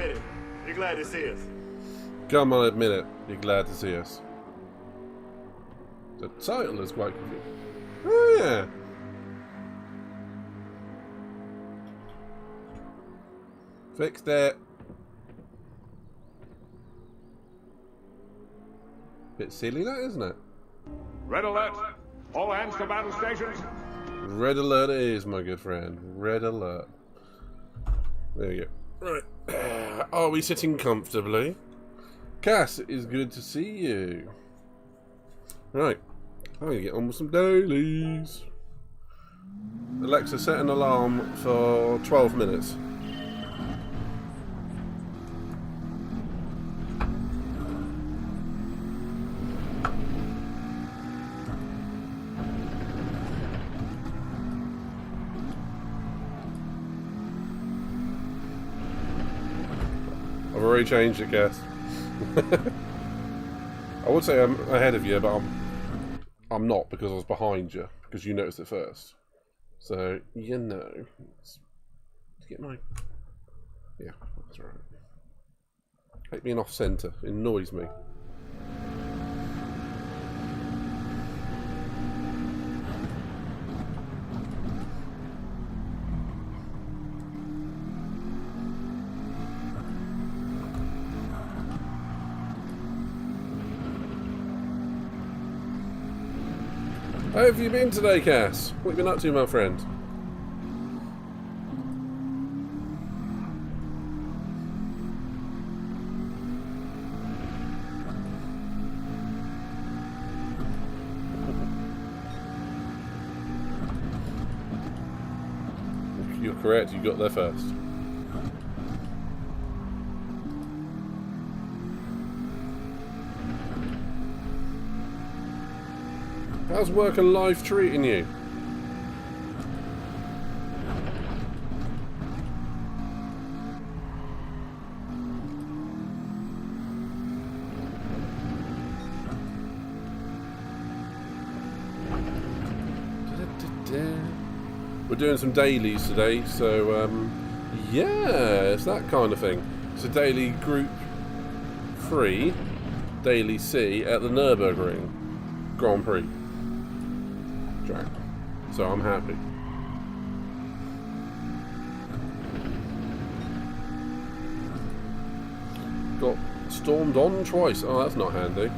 admit it. You're glad to see us. Come on, admit it. You're glad to see us. The title is quite confusing. Oh, yeah. Fixed it. Bit silly, that, isn't it? Red alert! All hands to battle stations! Red alert it is, my good friend. Red alert. There you go. Right. Are we sitting comfortably? Cass, it is good to see you. Right. I'm going to get on with some dailies. Alexa, set an alarm for 12 minutes. I've already changed it, Cass. I would say I'm ahead of you, but I'm not, because I was behind you, because you noticed it first. So, you know. Let's get my... Yeah, that's right. Hate being off-centre. It annoys me. How have you been today, Cass? What have you been up to, my friend? You're correct, you got there first. How's work and life treating you? We're doing some dailies today, so yeah, it's that kind of thing. It's a daily Group 3, Daily C at the Nürburgring Grand Prix track. So I'm happy. Got stormed on twice. Oh, that's not handy.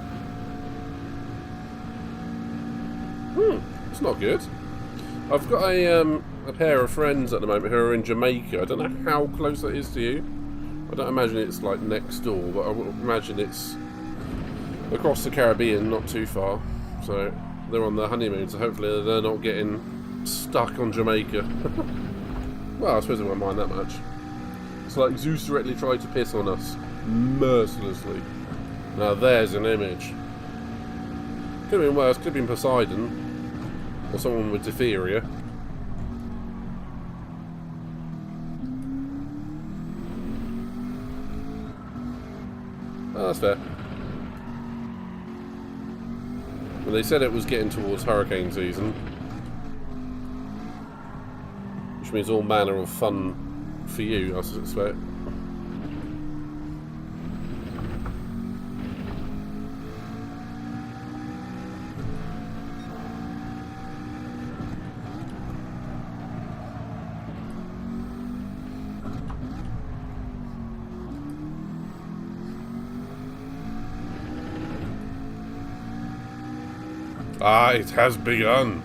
It's not good. I've got a pair of friends at the moment who are in Jamaica. I don't know how close that is to you. I don't imagine it's like next door, but I would imagine it's across the Caribbean, not too far. So they're on their honeymoon, so hopefully they're not getting stuck on Jamaica. Well, I suppose I won't mind that much. It's like Zeus directly tried to piss on us, mercilessly. Now there's an image. Could have been worse, could have been Poseidon. Or someone with diphtheria. Oh, that's fair. Well, they said it was getting towards hurricane season, which means all manner of fun for you, I suspect. Ah, it has begun.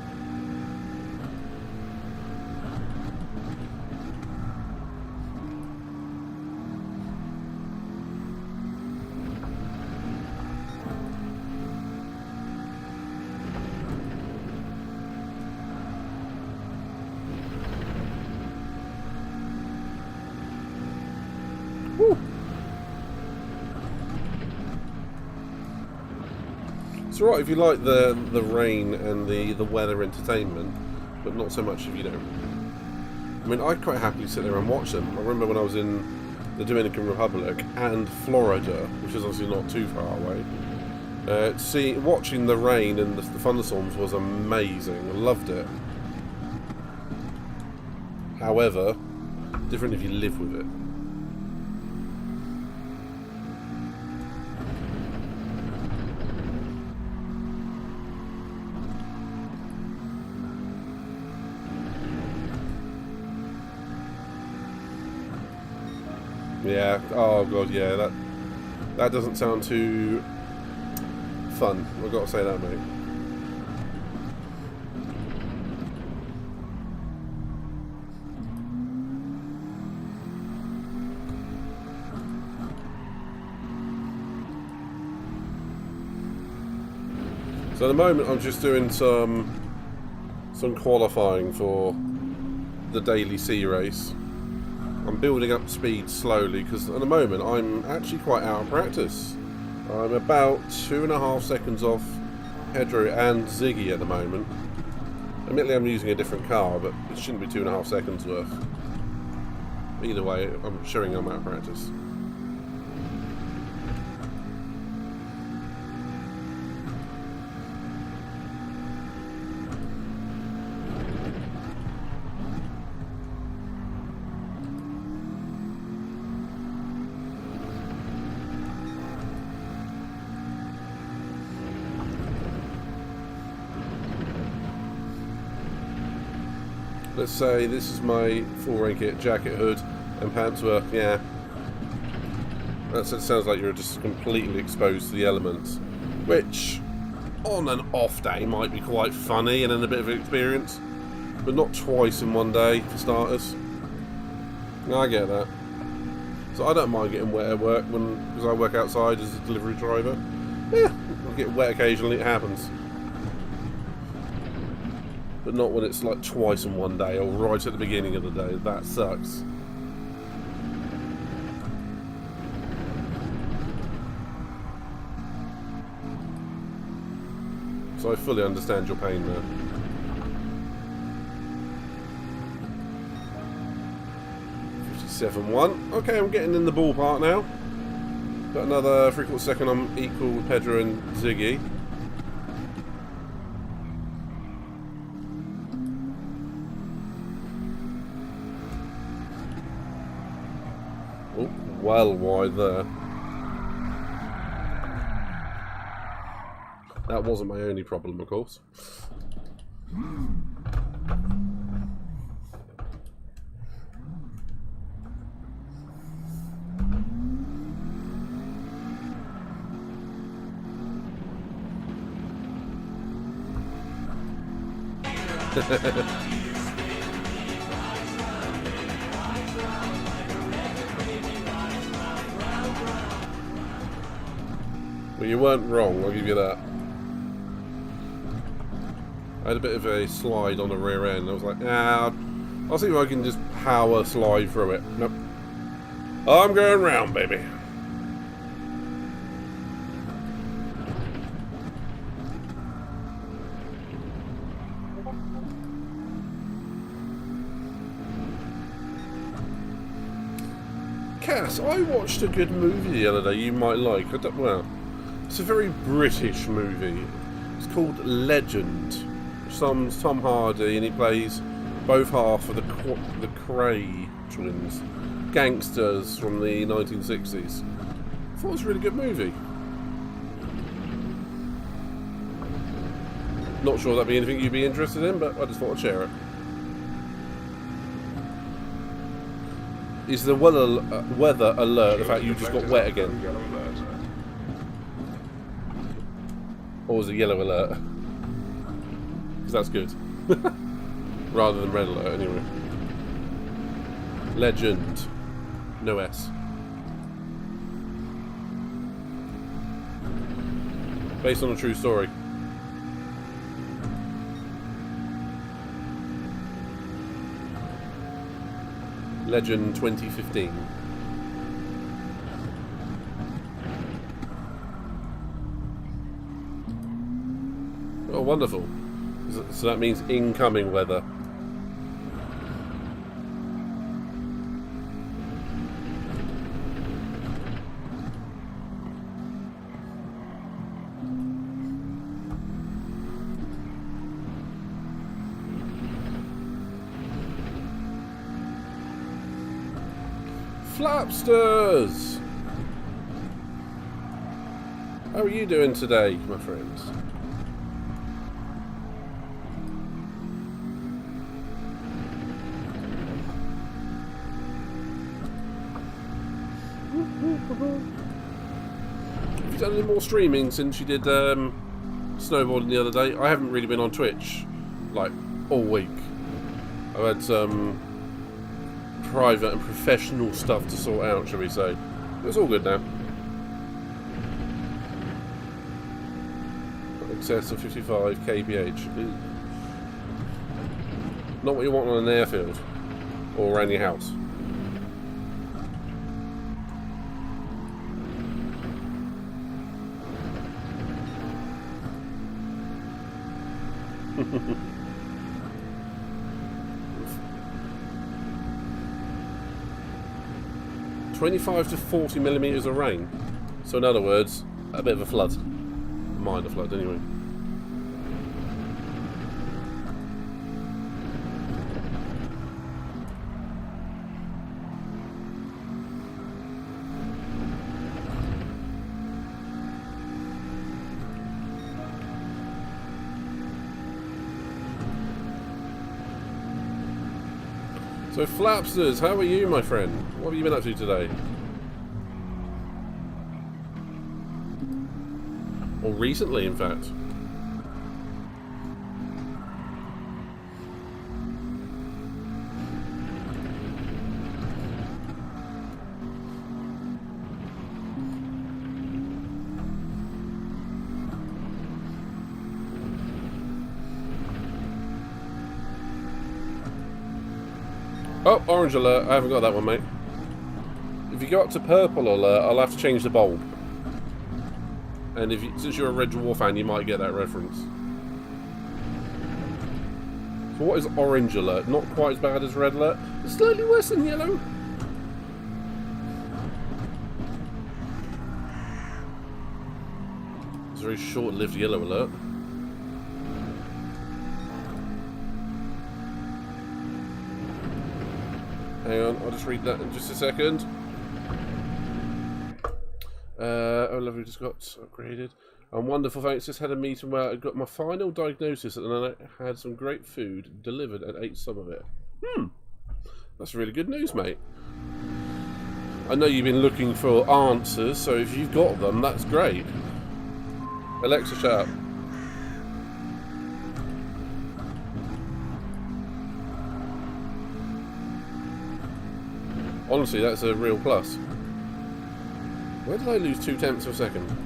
Woo. It's alright if you like the rain and the weather entertainment, but not so much if you don't. I mean, I'd quite happily sit there and watch them. I remember when I was in the Dominican Republic and Florida, which is obviously not too far away. Watching the rain and the thunderstorms was amazing. I loved it. However, different if you live with it. Yeah. Oh god, yeah. That doesn't sound too fun. I've got to say that, mate. So at the moment, I'm just doing some qualifying for the Daily C race. I'm building up speed slowly because at the moment I'm actually quite out of practice. I'm about 2.5 seconds off Pedro and Ziggy at the moment. Admittedly, I'm using a different car, but it shouldn't be 2.5 seconds worth. Either way, I'm showing I'm out of practice. Let's say this is my full rank kit, jacket, hood, and pants work. Yeah, that sounds like you're just completely exposed to the elements, which on an off day might be quite funny and then a bit of an experience, but not twice in one day for starters. I get that. So I don't mind getting wet at work because I work outside as a delivery driver. Yeah, I get wet occasionally, it happens. But not when it's like twice in one day or right at the beginning of the day. That sucks. So I fully understand your pain there. .57.1. Okay, I'm getting in the ballpark now. Got another 3/4 second I'm equal with Pedro and Ziggy. Oh, well wide there. That wasn't my only problem, of course. Well, you weren't wrong, I'll give you that. I had a bit of a slide on the rear end. I was like, I'll see if I can just power slide through it. Nope. I'm going round, baby. Cass, I watched a good movie the other day you might like. Well, it's a very British movie. It's called Legend. Stars Tom Hardy, and he plays both half of the Cray twins, gangsters from the 1960s. I thought it was a really good movie. Not sure that'd be anything you'd be interested in, but I just thought I'd share it. Is the weather alert the fact you just got wet again? Or was it yellow alert? Because that's good. Rather than red alert, anyway. Legend. No S. Based on a true story. Legend 2015. Oh, wonderful. So that means incoming weather. Flapsters! How are you doing today, my friends? Have you done any more streaming since you did snowboarding the other day? I haven't really been on Twitch like all week. I've had some private and professional stuff to sort out, shall we say. It's all good now. Excess of 55 kph. Not what you want on an airfield or around your house. $25 to 40 millimeters of rain. So in other words, a bit of a flood. Minor flood anyway. So Flapsters, how are you, my friend? What have you been up to today? Or recently, in fact. Oh, orange alert. I haven't got that one, mate. If you go up to purple alert, I'll have to change the bulb. And if you, since you're a Red Dwarf fan, you might get that reference. So what is orange alert? Not quite as bad as red alert. It's slightly worse than yellow. It's a very short-lived yellow alert. Hang on, I'll just read that in just a second. Oh, lovely, just got upgraded. And wonderful, thanks. Just had a meeting where I got my final diagnosis and then I had some great food delivered and ate some of it. That's really good news, mate. I know you've been looking for answers, so if you've got them, that's great. Alexa, shut up. Honestly, that's a real plus. Where did I lose 0.2 of a second?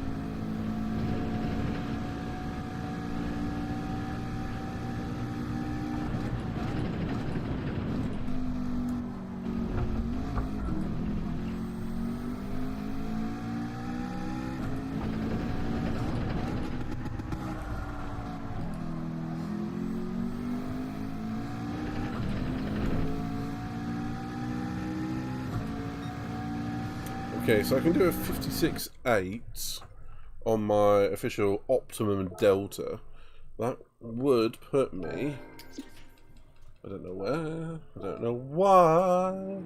Okay, so I can do a 56.8 on my official Optimum Delta. That would put me... I don't know where, I don't know why.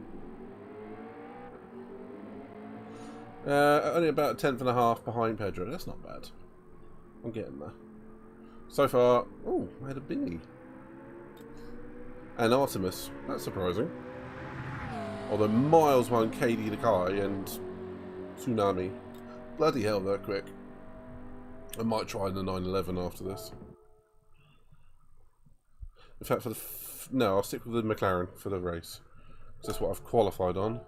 Only about 1/10.5 behind Pedro. That's not bad. I'm getting there. So far... Oh, I had a bingy. And Artemis. That's surprising. Although miles behind KD the Kai and Tsunami. Bloody hell, they're quick. I might try the 911 after this. In fact, for the... no, I'll stick with the McLaren for the race. That's what I've qualified on.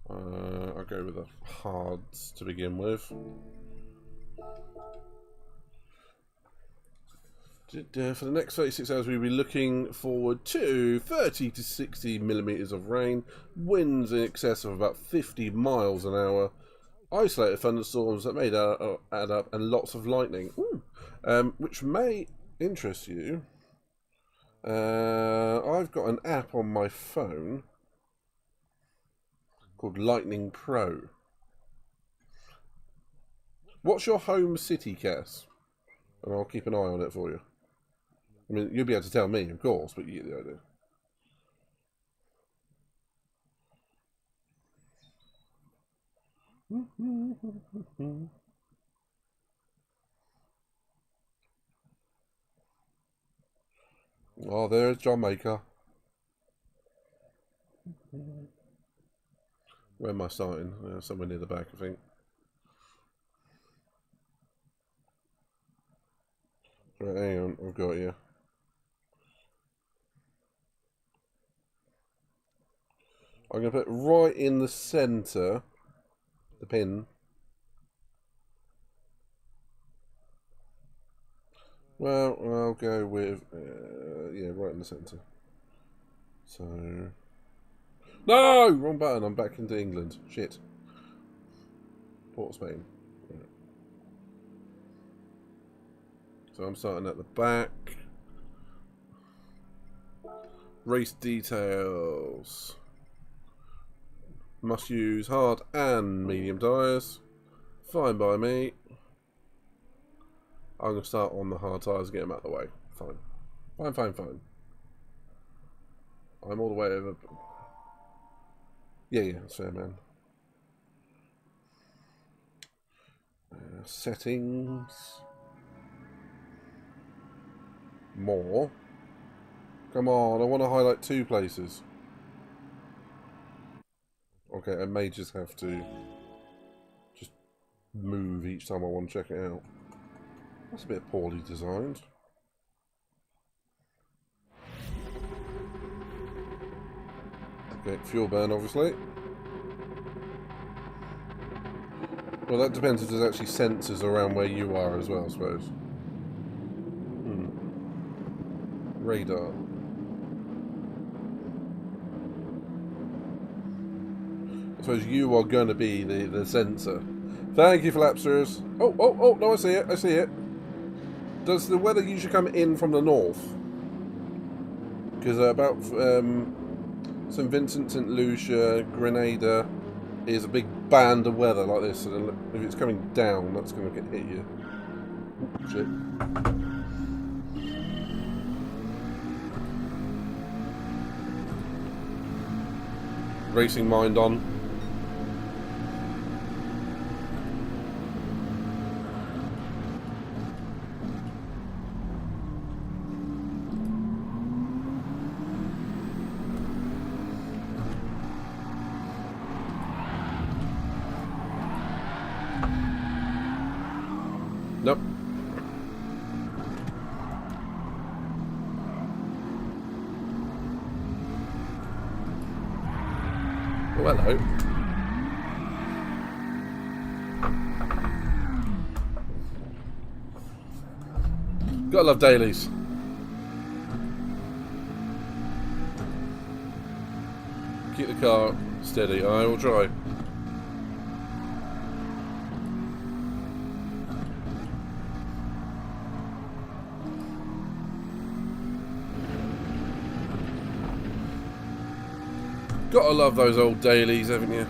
I'll go with the hards to begin with. For the next 36 hours, we'll be looking forward to 30 to 60 millimeters of rain, winds in excess of about 50 miles an hour, isolated thunderstorms that may add up, and lots of lightning, which may interest you. I've got an app on my phone called Lightning Pro. What's your home city, Cass? And I'll keep an eye on it for you. I mean, you'll be able to tell me, of course, but you get the idea. Oh, there's Jamaica. Where am I starting? Somewhere near the back, I think. Right, hang on, I've got you. I'm going to put right in the centre, the pin. Well, I'll go with, yeah, right in the centre. So... No! Wrong button, I'm back into England. Shit. Port of Spain. Right. So I'm starting at the back. Race details. Must use hard and medium tyres. Fine by me. I'm going to start on the hard tyres and get them out of the way. Fine. Fine, fine, fine. I'm all the way over. Yeah, that's fair, man. Settings. More. Come on, I want to highlight 2 places. Okay, I may just have to just move each time I want to check it out. That's a bit poorly designed. Okay, fuel burn, obviously. Well, that depends if there's actually sensors around where you are as well, I suppose. Radar. I suppose you are going to be the sensor. Thank you, Flapsters. Oh, no, I see it, I see it. Does the weather usually come in from the north? Because about St. Vincent, St. Lucia, Grenada is a big band of weather like this. So if it's coming down, that's going to hit you. Shit. Racing mind on. Nope. Oh, hello. Gotta love dailies. Keep the car steady. I will try. Gotta love those old dailies, haven't you?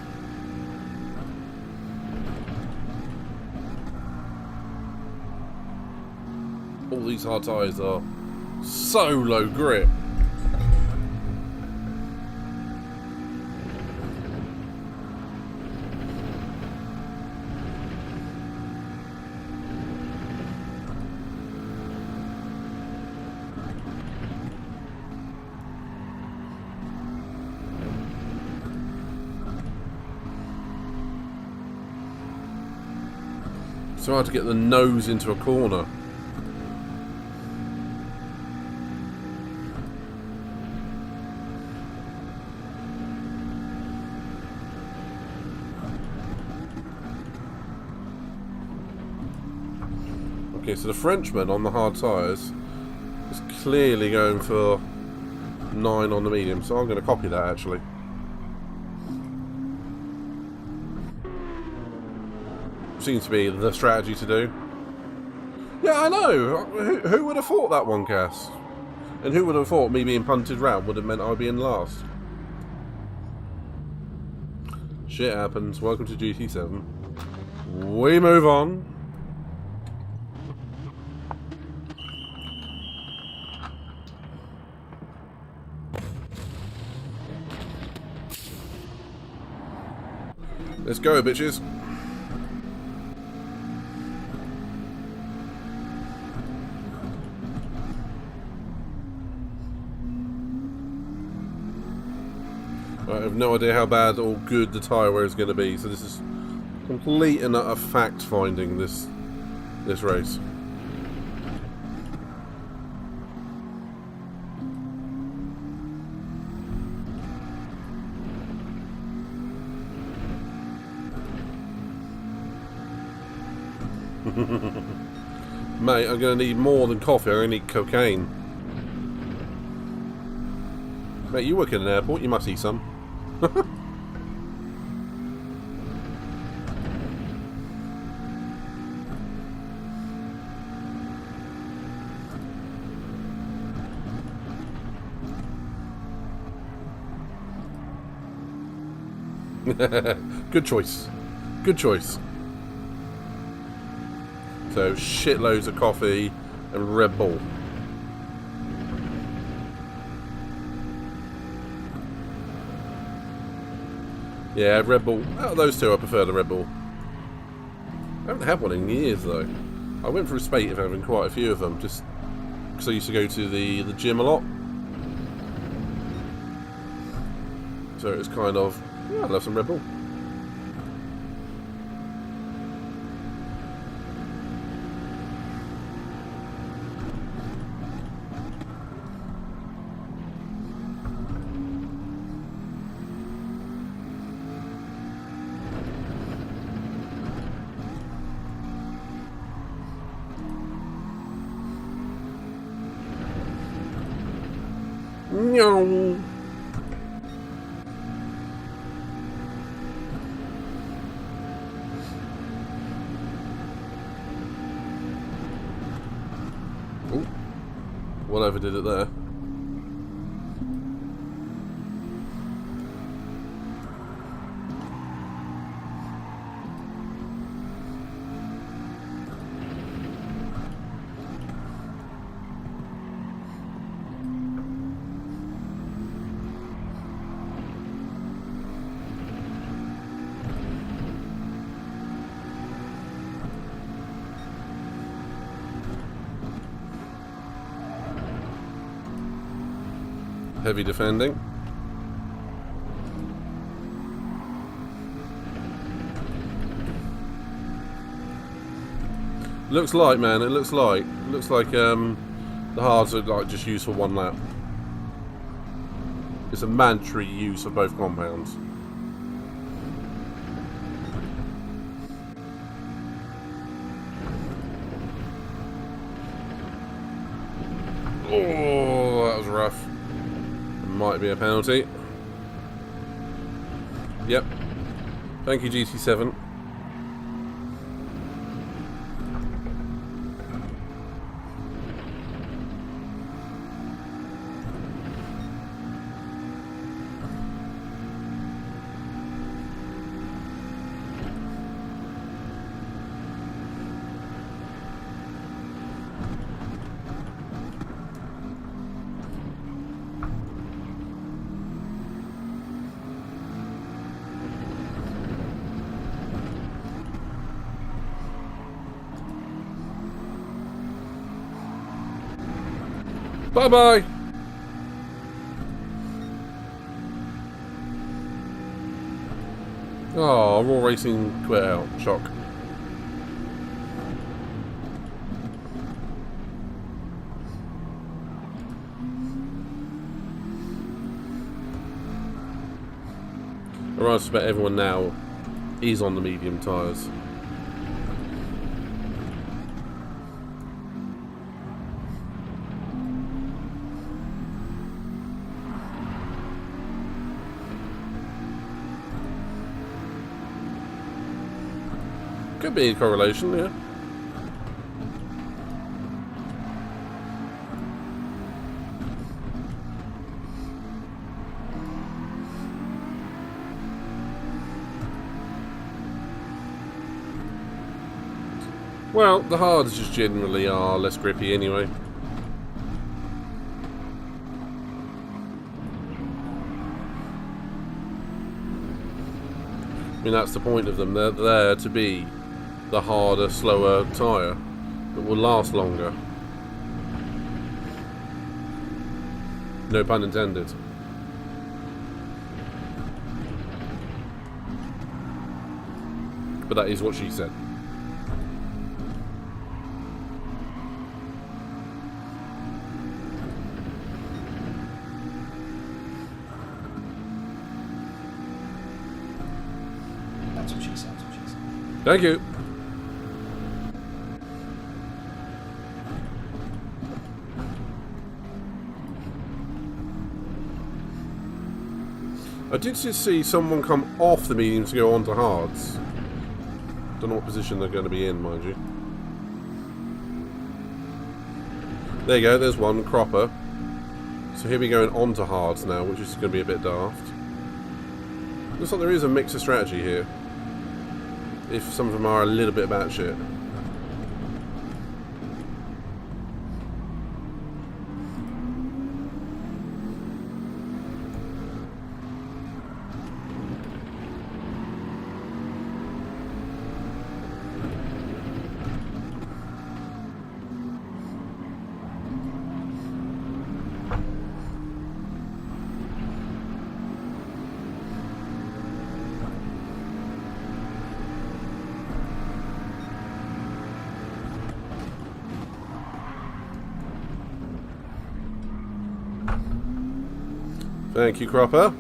All these hard tyres are so low grip. So hard to get the nose into a corner. Okay, so the Frenchman on the hard tyres is clearly going for 9 on the medium, so I'm going to copy that actually. Seems to be the strategy to do. Yeah, I know. Who would have thought that one, Cass? And who would have thought me being punted round would have meant I'd be in last? Shit happens. Welcome to GT-7. We move on. Let's go, bitches. I have no idea how bad or good the tyre wear is going to be, so this is complete and utter fact finding this race. Mate, I'm going to need more than coffee. I'm going to need cocaine. Mate, you work in an airport. You must eat some. Good choice. Good choice. So, shitloads of coffee and Red Bull. Yeah, Red Bull. Out of those two, I prefer the Red Bull. I haven't had one in years, though. I went through a spate of having quite a few of them, just because I used to go to the gym a lot. So it was kind of, yeah, I'd love some Red Bull. No. Oh, whatever did it there. Heavy defending. Looks like, man, it looks like the hards are like just used for one lap. It's a mandatory use of both compounds. Oh, that was rough. Might be a penalty. Yep. Thank you, GT-7. Bye-bye! Oh, Raw Racing quit out. Shock. I suspect everyone now is on the medium tyres. Could be a correlation, yeah. Well, the hards just generally are less grippy anyway. I mean, that's the point of them. They're there to be the harder, slower tyre that will last longer. No pun intended. But that is what she said. That's what she said. That's what she said. Thank you. I did just see someone come off the medium to go onto hards. Don't know what position they're going to be in, mind you. There you go, there's one, cropper. So he'll be going onto hards now, which is going to be a bit daft. Looks like there is a mix of strategy here. If some of them are a little bit batshit. Thank you, Cropper.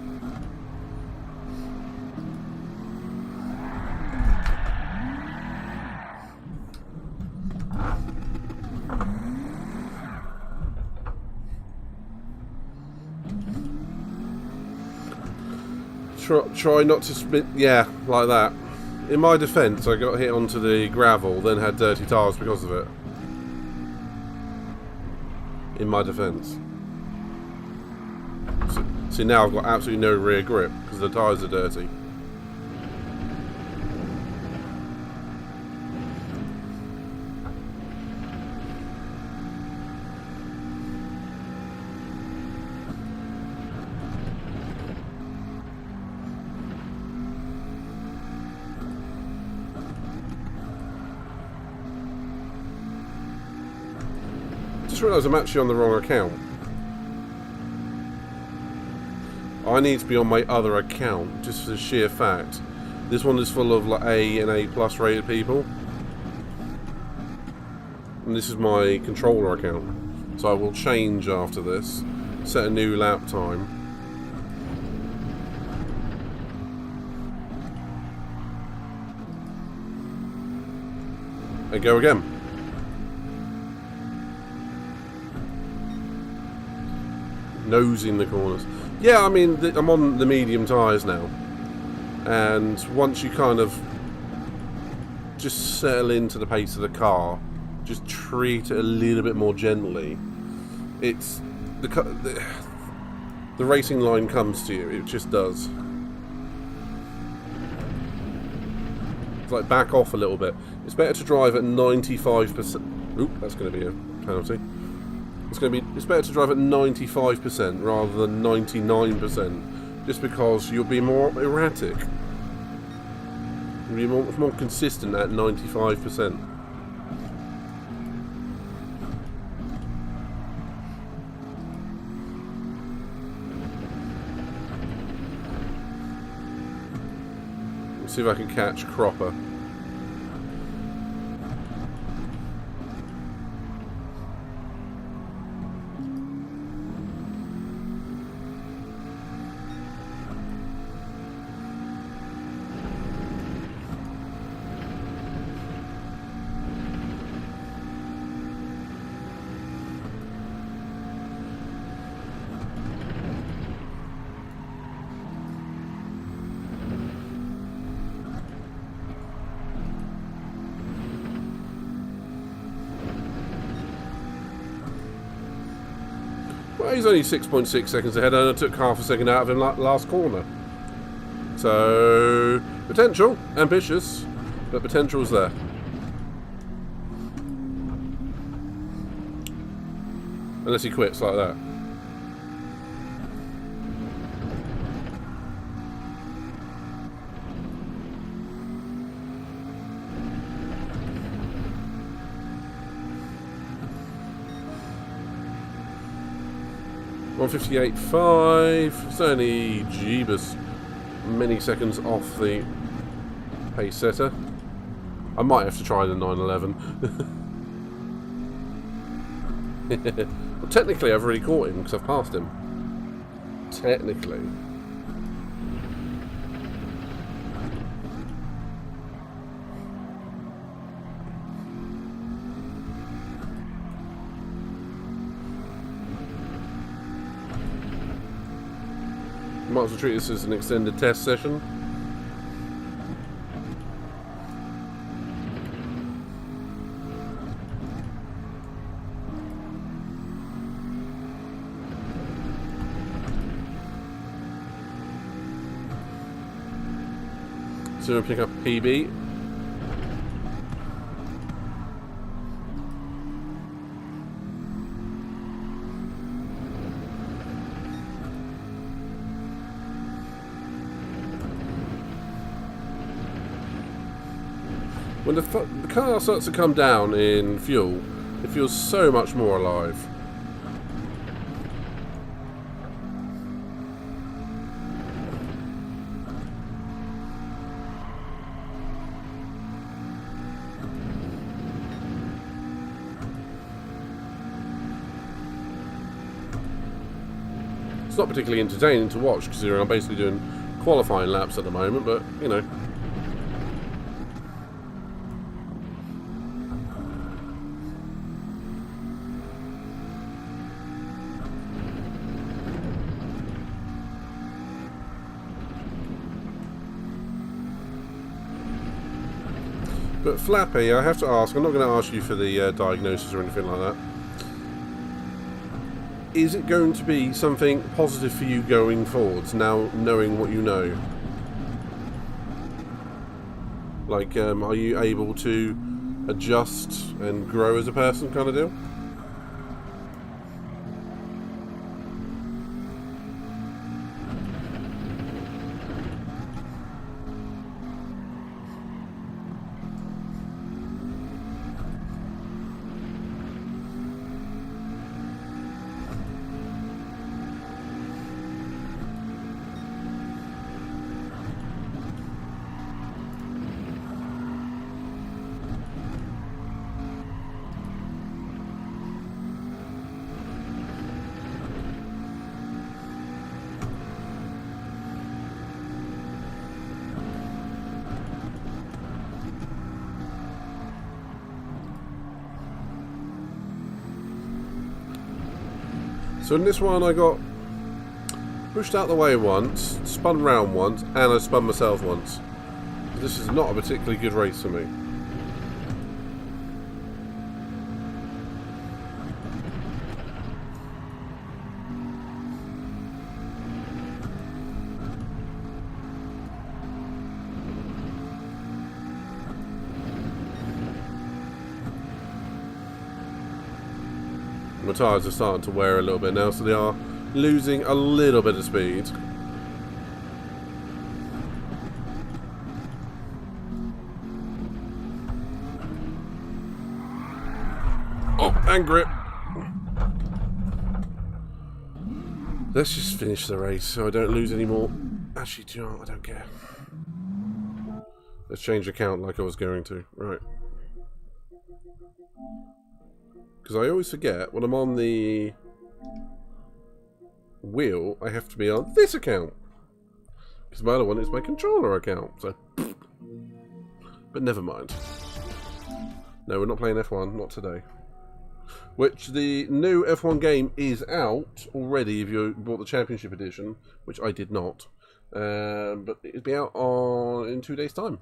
Try not to spin. Yeah, like that. In my defence, I got hit onto the gravel, then had dirty tyres because of it. In my defence. See, now I've got absolutely no rear grip because the tyres are dirty. Just realised I'm actually on the wrong account. I need to be on my other account, just for the sheer fact. This one is full of like A and A plus rated people. And this is my controller account. So I will change after this. Set a new lap time. And go again. Nosing the corners. Yeah, I mean, I'm on the medium tyres now. And once you kind of just settle into the pace of the car, just treat it a little bit more gently, it's the racing line comes to you. It just does. It's like back off a little bit. It's better to drive at 95%. Oop, that's going to be a penalty. It's better to drive at 95% rather than 99%, just because you'll be more erratic. You'll be much more consistent at 95%. Let's see if I can catch Cropper. Well, he's only 6.6 seconds ahead, and I took half a second out of him last corner. So, potential, ambitious, but potential's there. Unless he quits like that. .158.5. It's only Jeebus many seconds off the pace setter. I might have to try the 911. Well, technically, I've already caught him because I've passed him. Technically. Might as well treat this as an extended test session. So we'll pick up a PB. When the car starts to come down in fuel, it feels so much more alive. It's not particularly entertaining to watch considering I'm basically doing qualifying laps at the moment, but you know. But Flappy, I have to ask, I'm not going to ask you for the diagnosis or anything like that. Is it going to be something positive for you going forwards, now knowing what you know? Like, are you able to adjust and grow as a person kind of deal? So in this one I got pushed out the way once, spun round once, and I spun myself once. This is not a particularly good race for me. My tyres are starting to wear a little bit now, so they are losing a little bit of speed. Oh, and grip. Let's just finish the race so I don't lose any more. Actually, do you know what? I don't care. Let's change the count like I was going to. Right. Because I always forget, when I'm on the wheel, I have to be on this account. Because my other one is my controller account, so... But never mind. No, we're not playing F1, not today. Which, the new F1 game is out already if you bought the Championship Edition, which I did not. But it'll be out in 2 days' time.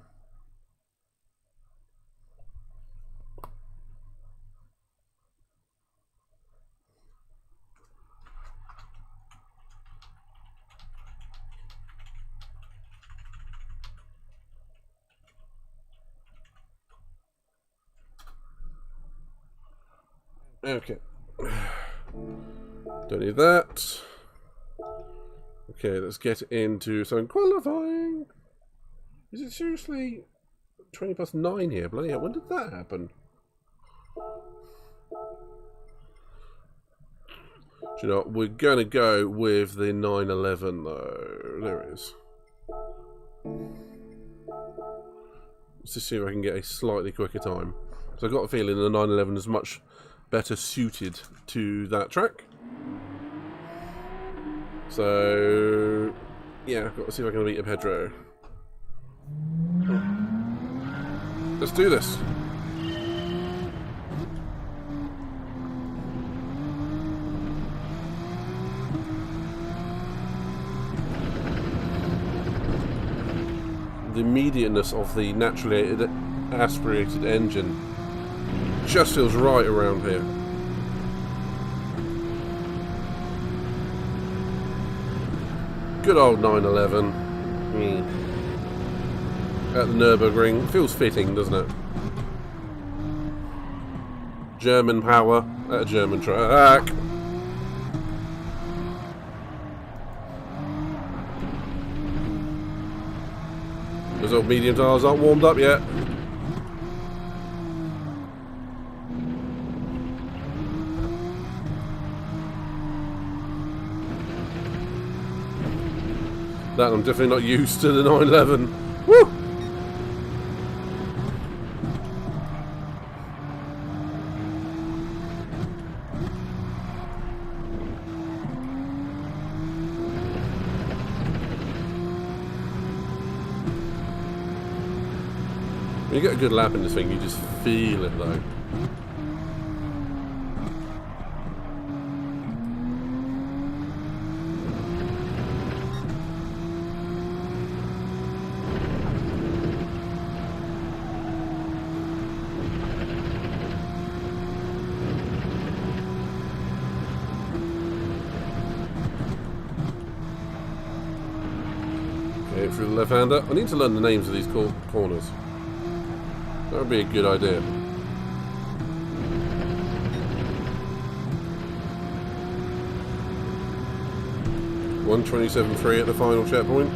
Okay. Don't need that. Okay, let's get into some qualifying. Is it seriously 20 past 9 here? Bloody hell, when did that happen? Do you know what? We're going to go with the 911 though. There it is. Let's just see if I can get a slightly quicker time. So I've got a feeling the 911 is much better suited to that track. So, yeah, I've got to see if I can beat a Pedro. Let's do this. The immediateness of the naturally aspirated engine just feels right around here. Good old 911. At the Nürburgring. Feels fitting, doesn't it? German power at a German track. Those old medium tires aren't warmed up yet. That I'm definitely not used to the 911. Woo! When you get a good lap in this thing, you just feel it though. Okay, through the left-hander. I need to learn the names of these corners. That would be a good idea. .127.3 at the final checkpoint.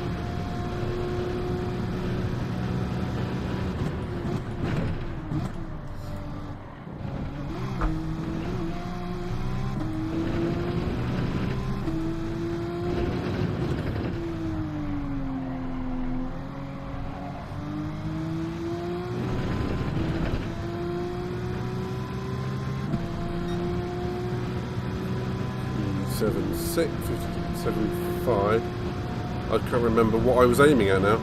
.7.6, 57.5. I can't remember what I was aiming at now.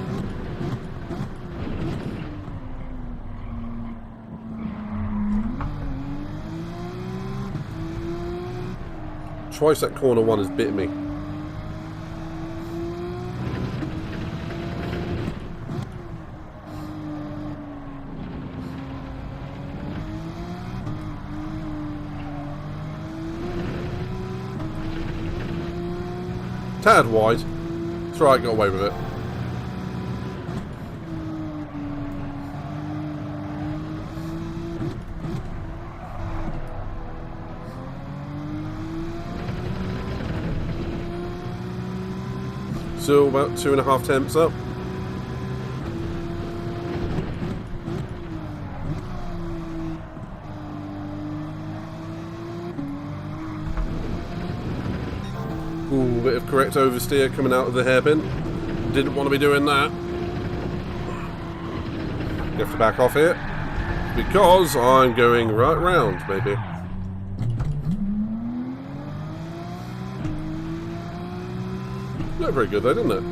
Twice that corner one has bit me. Tad wide. It's right, got away with it. Still about 2.5 temps up. Ooh, bit of correct oversteer coming out of the hairpin. Didn't want to be doing that. You have to back off here because I'm going right round, baby. Not very good though, didn't it?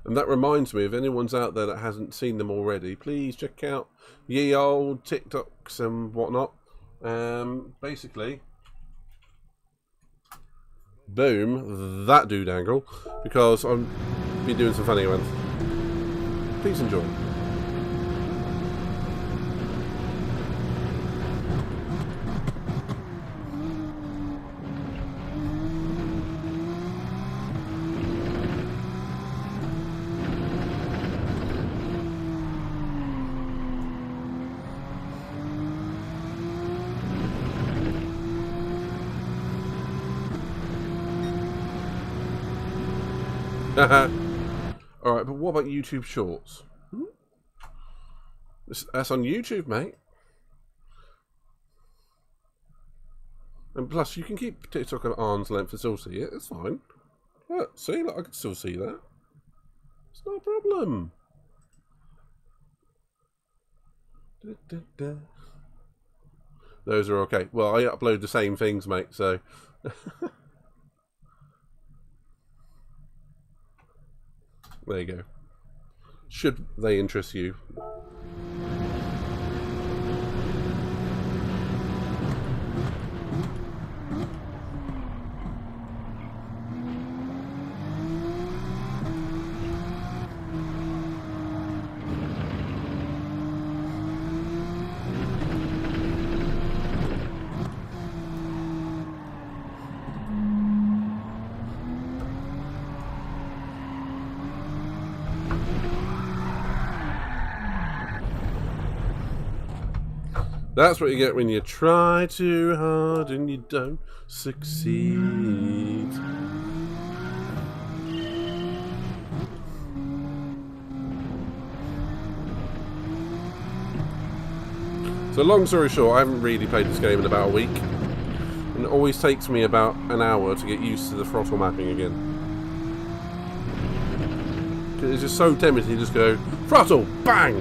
And that reminds me, if anyone's out there that hasn't seen them already, please check out ye old TikToks and whatnot. Basically, boom, that dude angle, because I'm be doing some funny ones. Please enjoy. Alright, but what about YouTube Shorts? That's on YouTube, mate. And plus, you can keep TikTok at arm's length and still see it. It's fine. Look, see, look, I can still see that. It's not a problem. Those are okay. Well, I upload the same things, mate, so... There you go. Should they interest you? That's what you get when you try too hard and you don't succeed. So long story short, I haven't really played this game in about a week. And it always takes me about an hour to get used to the throttle mapping again. It's just so tempting to just go, throttle, bang!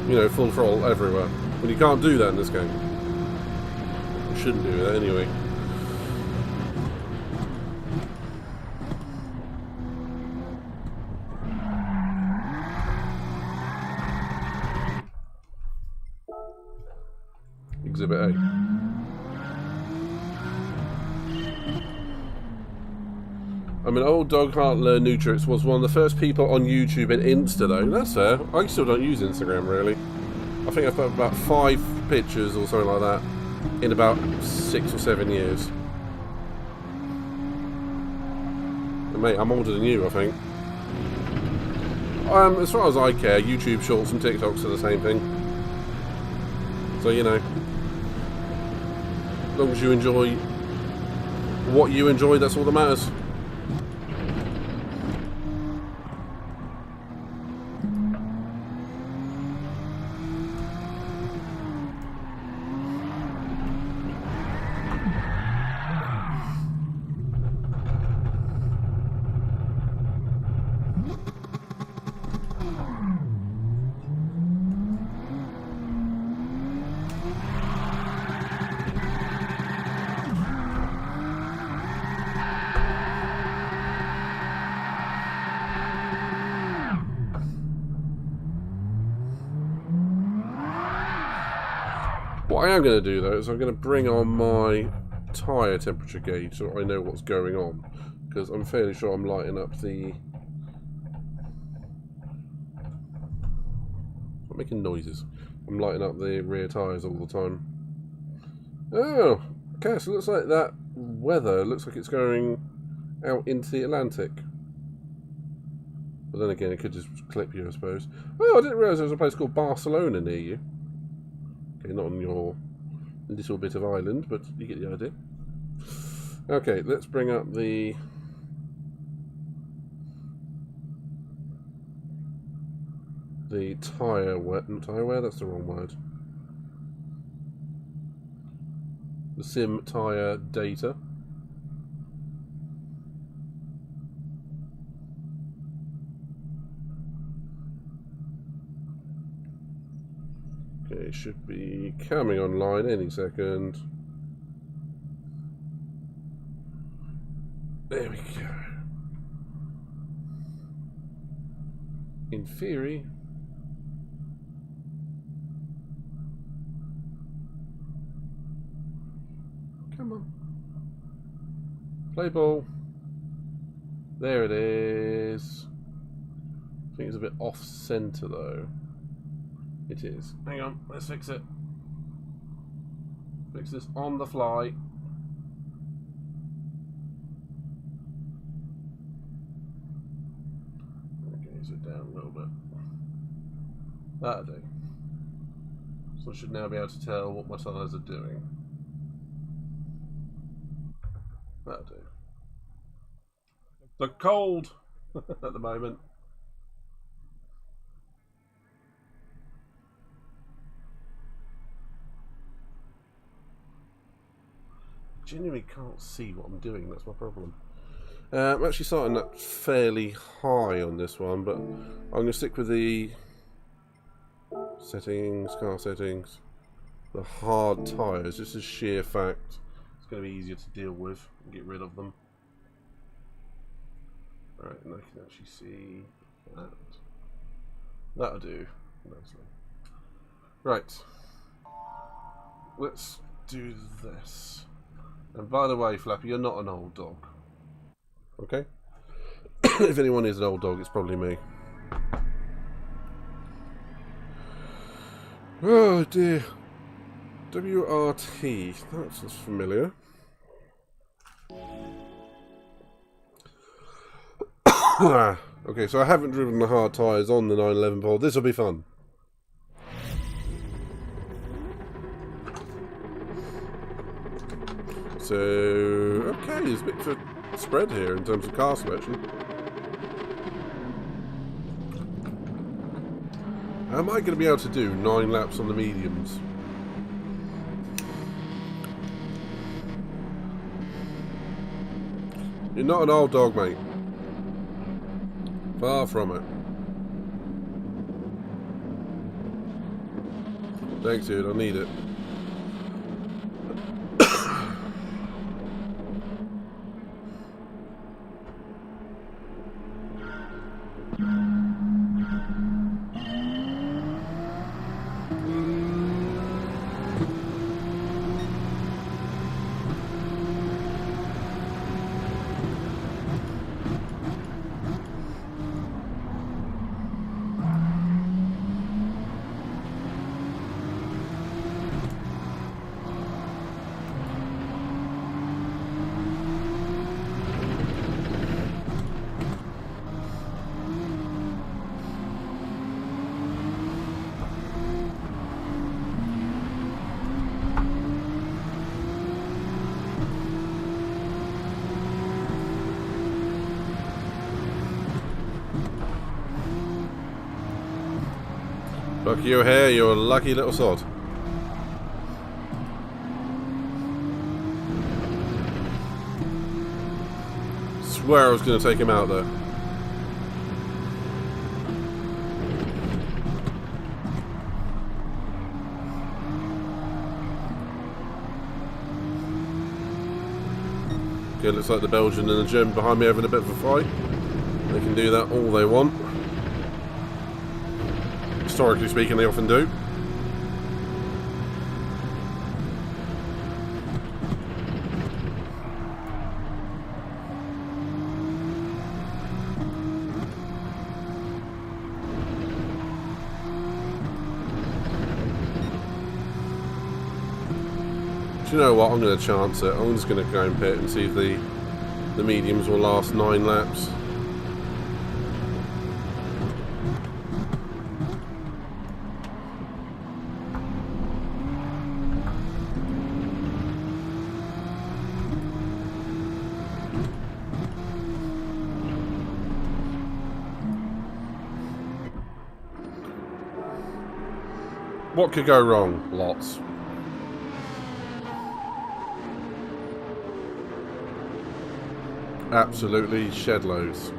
You know, full throttle everywhere. When you can't do that in this game. You shouldn't do that anyway. Exhibit A. I mean, old dog can't learn new tricks was one of the first people on YouTube and Insta though. That's fair. I still don't use Instagram really. I think I've put about 5 pictures or something like that in about 6 or 7 years. And mate, I'm older than you, I think. As far as I care, YouTube Shorts and TikToks are the same thing. So, you know, as long as you enjoy what you enjoy, that's all that matters. What I am going to do though is I'm going to bring on my tyre temperature gauge so I know what's going on, because I'm fairly sure I'm lighting up the... I'm making noises. I'm lighting up the rear tyres all the time. Oh, okay, so it looks like that weather looks like it's going out into the Atlantic. But then again, it could just clip you, I suppose. Oh, I didn't realise there was a place called Barcelona near you. Okay, not on your little bit of island, but you get the idea. Okay, let's bring up the... tyre wear. Not tyre wear, that's the wrong word. The sim tyre data. Okay, it should be coming online any second. There we go. In theory. Come on. Play ball. There it is. I think it's a bit off center though. It is. Hang on, let's fix it. Fix this on the fly. Okay, it down a little bit. That'll do. So I should now be able to tell what my tyres are doing. That'll do. They're cold at the moment. genuinely can't see what I'm doing, that's my problem. I'm actually starting at fairly high on this one, but I'm going to stick with the settings, car settings, the hard tyres. This is sheer fact. It's going to be easier to deal with and get rid of them. Right, and I can actually see that. That'll do nicely. Right, let's do this. And by the way, Flappy, you're not an old dog. Okay? If anyone is an old dog, it's probably me. Oh dear. WRT. That's familiar. Okay, so I haven't driven the hard tyres on the 911 Pole. This will be fun. So, okay, there's a bit of a spread here in terms of car selection. Am I going to be able to do 9 laps on the mediums? You're not an old dog, mate. Far from it. Thanks, dude. I need it. Look you here, you lucky little sod. Swear I was going to take him out there. Okay, looks like the Belgian and the German behind me having a bit of a fight. They can do that all they want. Historically speaking, they often do. Do you know what? I'm going to chance it. I'm just going to go and pit and see if the mediums will last 9 laps. What could go wrong? Lots. Absolutely shed loads.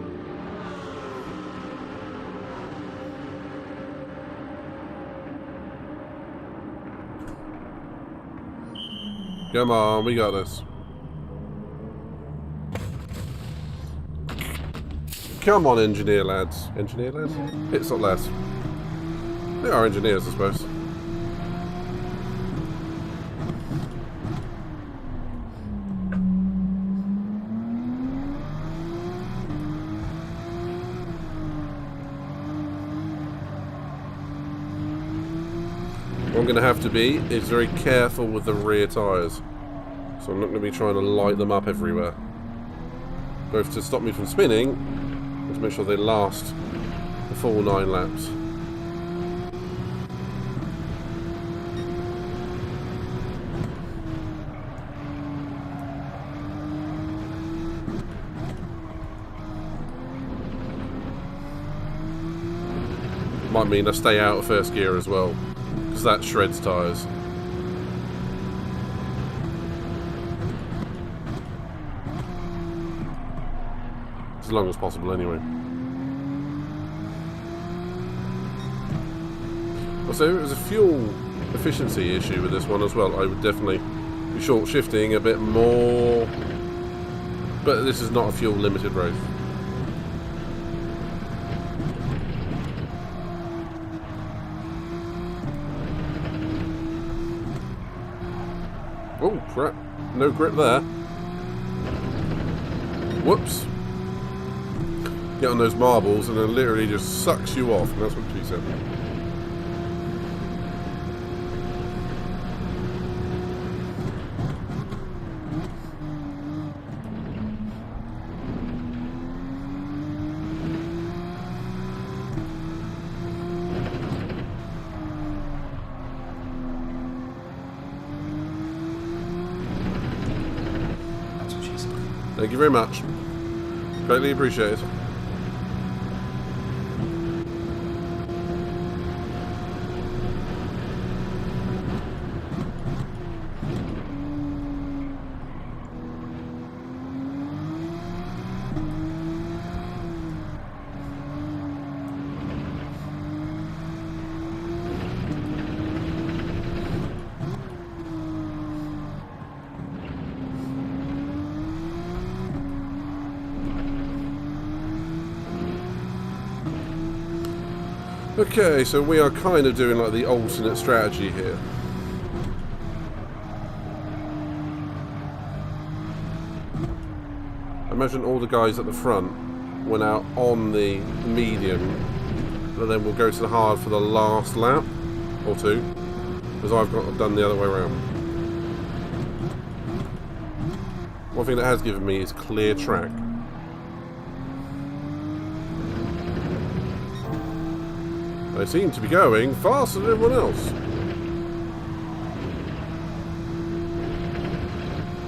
Come on, we got this. Come on, engineer lads. Engineer lads? Pit stop lads. They are engineers, I suppose. What I'm going to have to be is very careful with the rear tyres. So I'm not going to be trying to light them up everywhere. Both to stop me from spinning, and to make sure they last the full 9 laps. Might mean I stay out of first gear as well, because that shreds tyres. as long as possible anyway. So if it was a fuel efficiency issue with this one as well, I would definitely be short shifting a bit more, but this is not a fuel limited race. Oh crap, no grip there. Whoops. Get on those marbles and it literally just sucks you off, and that's what she said. That's what she said. Thank you very much. Greatly appreciate it. Okay, so we are kind of doing like the alternate strategy here. Imagine all the guys at the front went out on the medium, and then we'll go to the hard for the last lap or two, because I've done the other way around. One thing that has given me is clear track. They seem to be going faster than everyone else.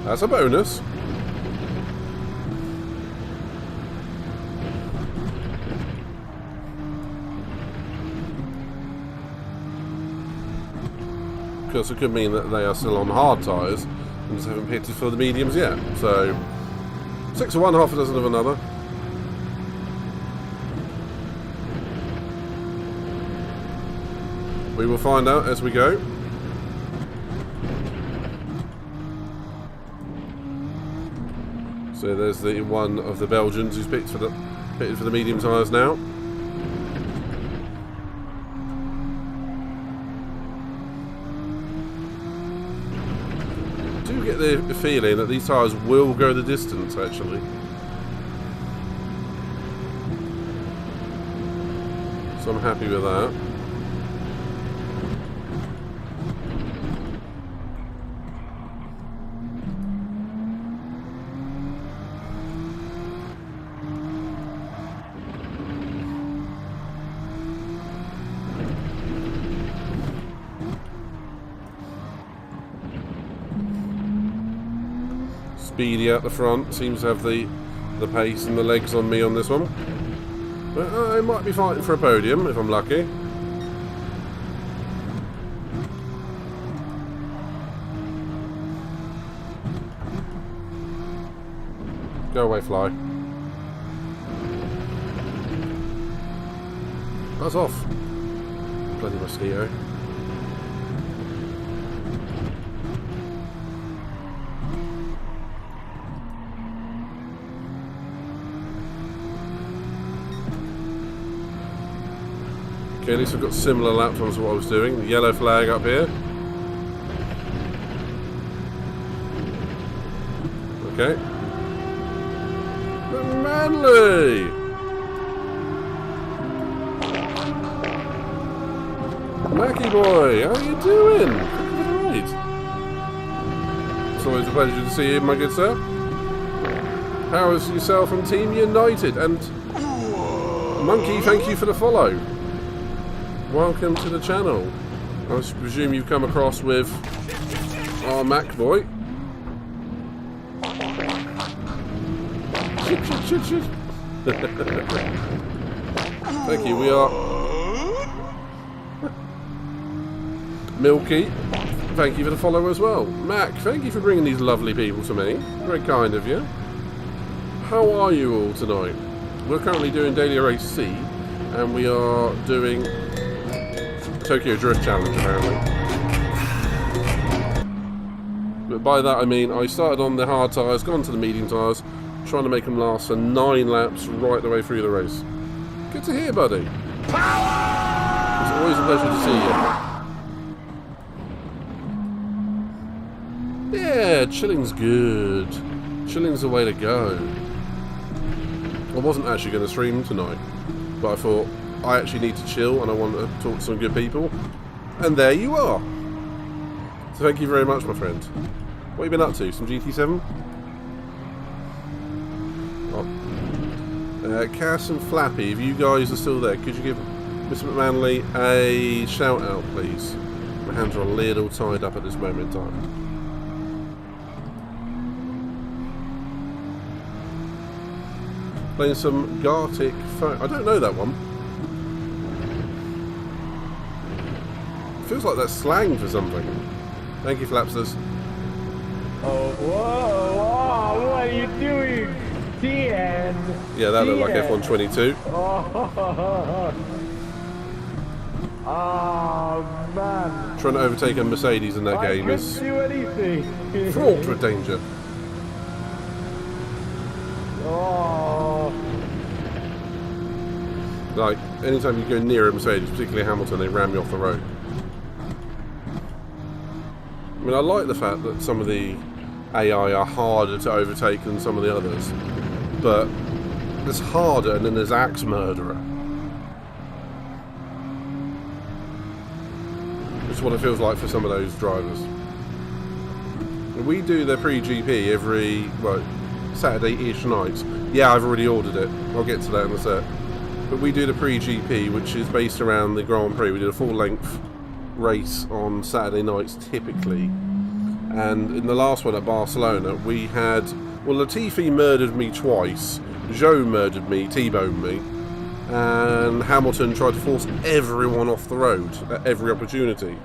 That's a bonus. Because it could mean that they are still on hard tyres and just haven't picked it for the mediums yet. So 6 of one, half a dozen of another. We will find out as we go. So there's the one of the Belgians who's pitted for the medium tyres now. I do get the feeling that these tyres will go the distance actually. So I'm happy with that. Speedy out the front, seems to have the pace and the legs on me on this one. But I might be fighting for a podium if I'm lucky. Go away, fly. Buzz off. Bloody mosquito. Okay, at least I've got similar lap times to what I was doing. The yellow flag up here. Okay. Manly! Mackie boy, how are you doing? Right. It's always a pleasure to see you, my good sir. How is yourself and Team United? And Monkey, thank you for the follow. Welcome to the channel. I presume you've come across with our Mac boy. Shit. Thank you, we are... Milky, thank you for the follow as well. Mac, thank you for bringing these lovely people to me. Very kind of you. How are you all tonight? We're currently doing Daily Race C, and we are doing Tokyo Drift Challenge apparently. But by that I mean I started on the hard tyres, gone to the medium tyres, trying to make them last for 9 laps right the way through the race. Good to hear, buddy. It's always a pleasure to see you. Yeah, chilling's good. Chilling's the way to go. I wasn't actually going to stream tonight, but I thought I actually need to chill and I want to talk to some good people. And there you are. So thank you very much, my friend. What have you been up to? Some GT-7? Oh. Cass and Flappy, if you guys are still there, could you give Mr. McManley a shout out, please? My hands are a little tied up at this moment in time. Playing some Gartic phone. I don't know that one. Feels like that's slang for something. Thank you, Flapsters. Oh, whoa, what are you doing? TN. Yeah, that looked like F122. Oh, man. Trying to overtake a Mercedes in that game is do anything. fraught with danger. Oh. Like, anytime you go near a Mercedes, particularly Hamilton, they ram you off the road. I mean, I like the fact that some of the AI are harder to overtake than some of the others, but there's harder and then there's Axe Murderer. It's what it feels like for some of those drivers. We do the pre-GP every, well, Saturday-ish nights. Yeah, I've already ordered it. I'll get to that in a sec. But we do the pre-GP, which is based around the Grand Prix. We did a full-length race on Saturday nights, typically. And in the last one at Barcelona, we had... Well, Latifi murdered me twice. Zhou murdered me, T-boned me. And Hamilton tried to force everyone off the road at every opportunity.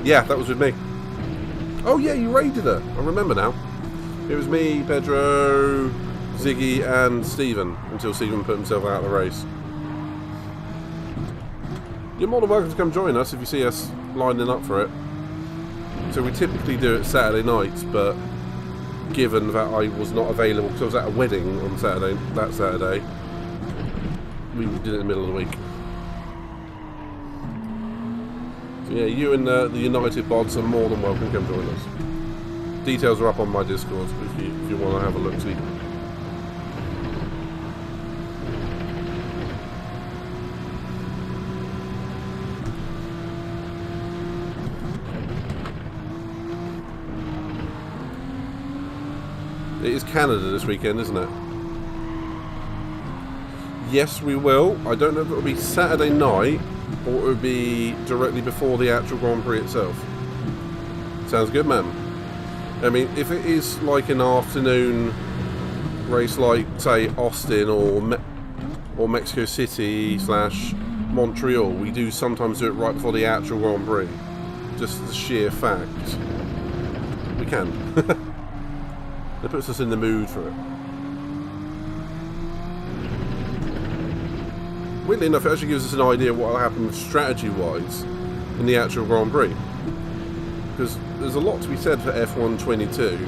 Yeah, that was with me. Oh yeah, you raided her. I remember now. It was me, Pedro, Ziggy and Stephen, until Stephen put himself out of the race. You're more than welcome to come join us if you see us lining up for it. So we typically do it Saturday nights, but given that I was not available because I was at a wedding on that Saturday, we did it in the middle of the week. So yeah, you and the United Bods are more than welcome to come join us. Details are up on my Discord if you want to have a look see. It is Canada this weekend, isn't it? Yes, we will. I don't know if it will be Saturday night or it will be directly before the actual Grand Prix itself. Sounds good, man. I mean, if it is like an afternoon race like, say, Austin or Mexico City / Montreal, we do sometimes do it right before the actual Grand Prix. Just the sheer fact. We can. It puts us in the mood for it. Weirdly enough, it actually gives us an idea of what will happen strategy-wise in the actual Grand Prix. Because there's a lot to be said for F122.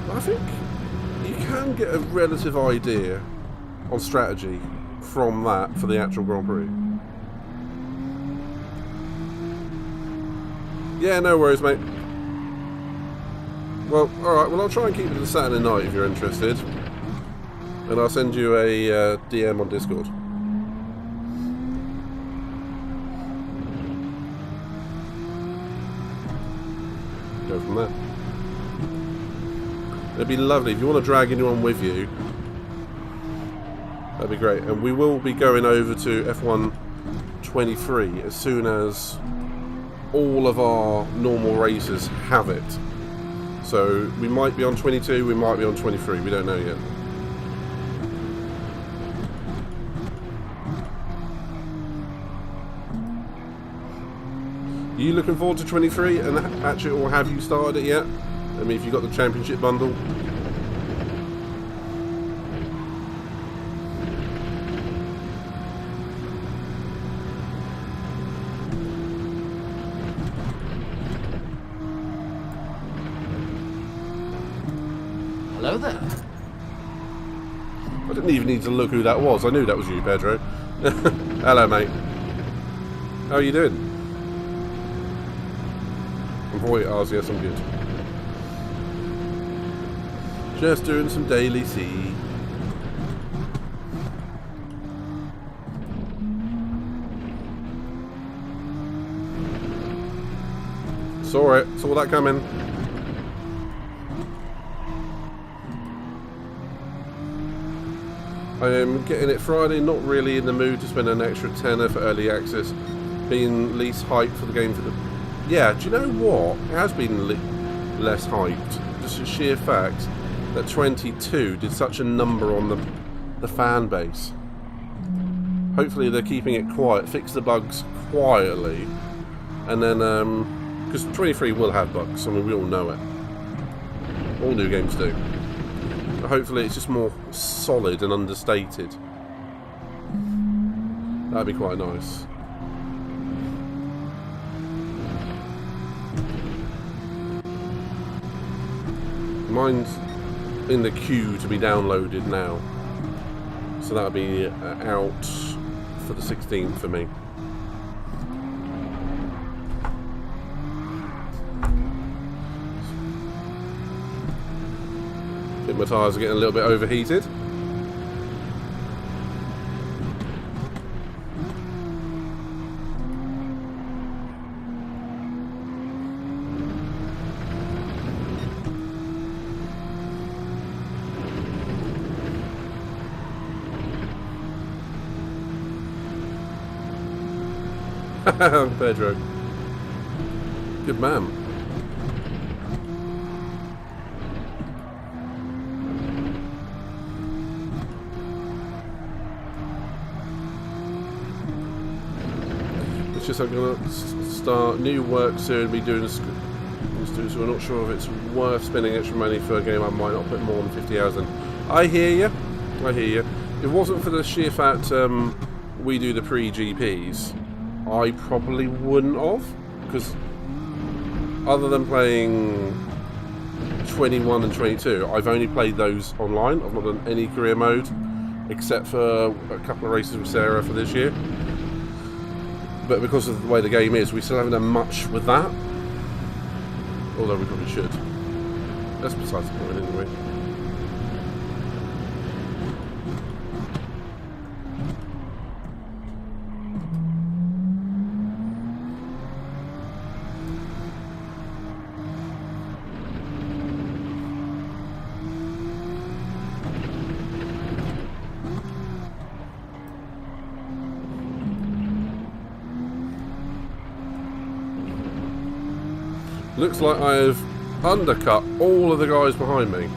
But I think you can get a relative idea on strategy from that for the actual Grand Prix. Yeah, no worries, mate. Well, alright, well I'll try and keep it to Saturday night if you're interested. And I'll send you a DM on Discord. Go from there. It'd be lovely if you want to drag anyone with you. That'd be great. And we will be going over to F1 23 as soon as all of our normal races have it. So we might be on 22, we might be on 23, we don't know yet. Are you looking forward to 23 and actually, or have you started it yet? I mean, if you got the championship bundle. Hello there. I didn't even need to look who that was. I knew that was you, Pedro. Hello, mate. How are you doing? I'm Voyage, yes, I'm good. Just doing some daily C. Saw it. Saw that coming. I am getting it Friday, not really in the mood to spend an extra tenner for early access. Being least hyped for the game for the... Yeah, do you know what? It has been less hyped. Just a sheer fact that 22 did such a number on the fan base. Hopefully they're keeping it quiet, fix the bugs quietly, and then, because 23 will have bugs, I mean, we all know it. All new games do. But hopefully it's just more solid and understated. That'd be quite nice. Mine's in the queue to be downloaded now, so that'll be out for the 16th for me. I think my tyres are getting a little bit overheated. Pedro. Good man. It's just I'm going to start new work soon, be doing so we're not sure if it's worth spending extra money for a game I might not put more than 50 hours in. I hear you. I hear you. If it wasn't for the sheer fact we do the pre-GPs, I probably wouldn't have, because other than playing 21 and 22, I've only played those online. I've not done any career mode, except for a couple of races with Sarah for this year. But because of the way the game is, we still haven't done much with that. Although we probably should. That's besides the point anyway. Looks like I've undercut all of the guys behind me.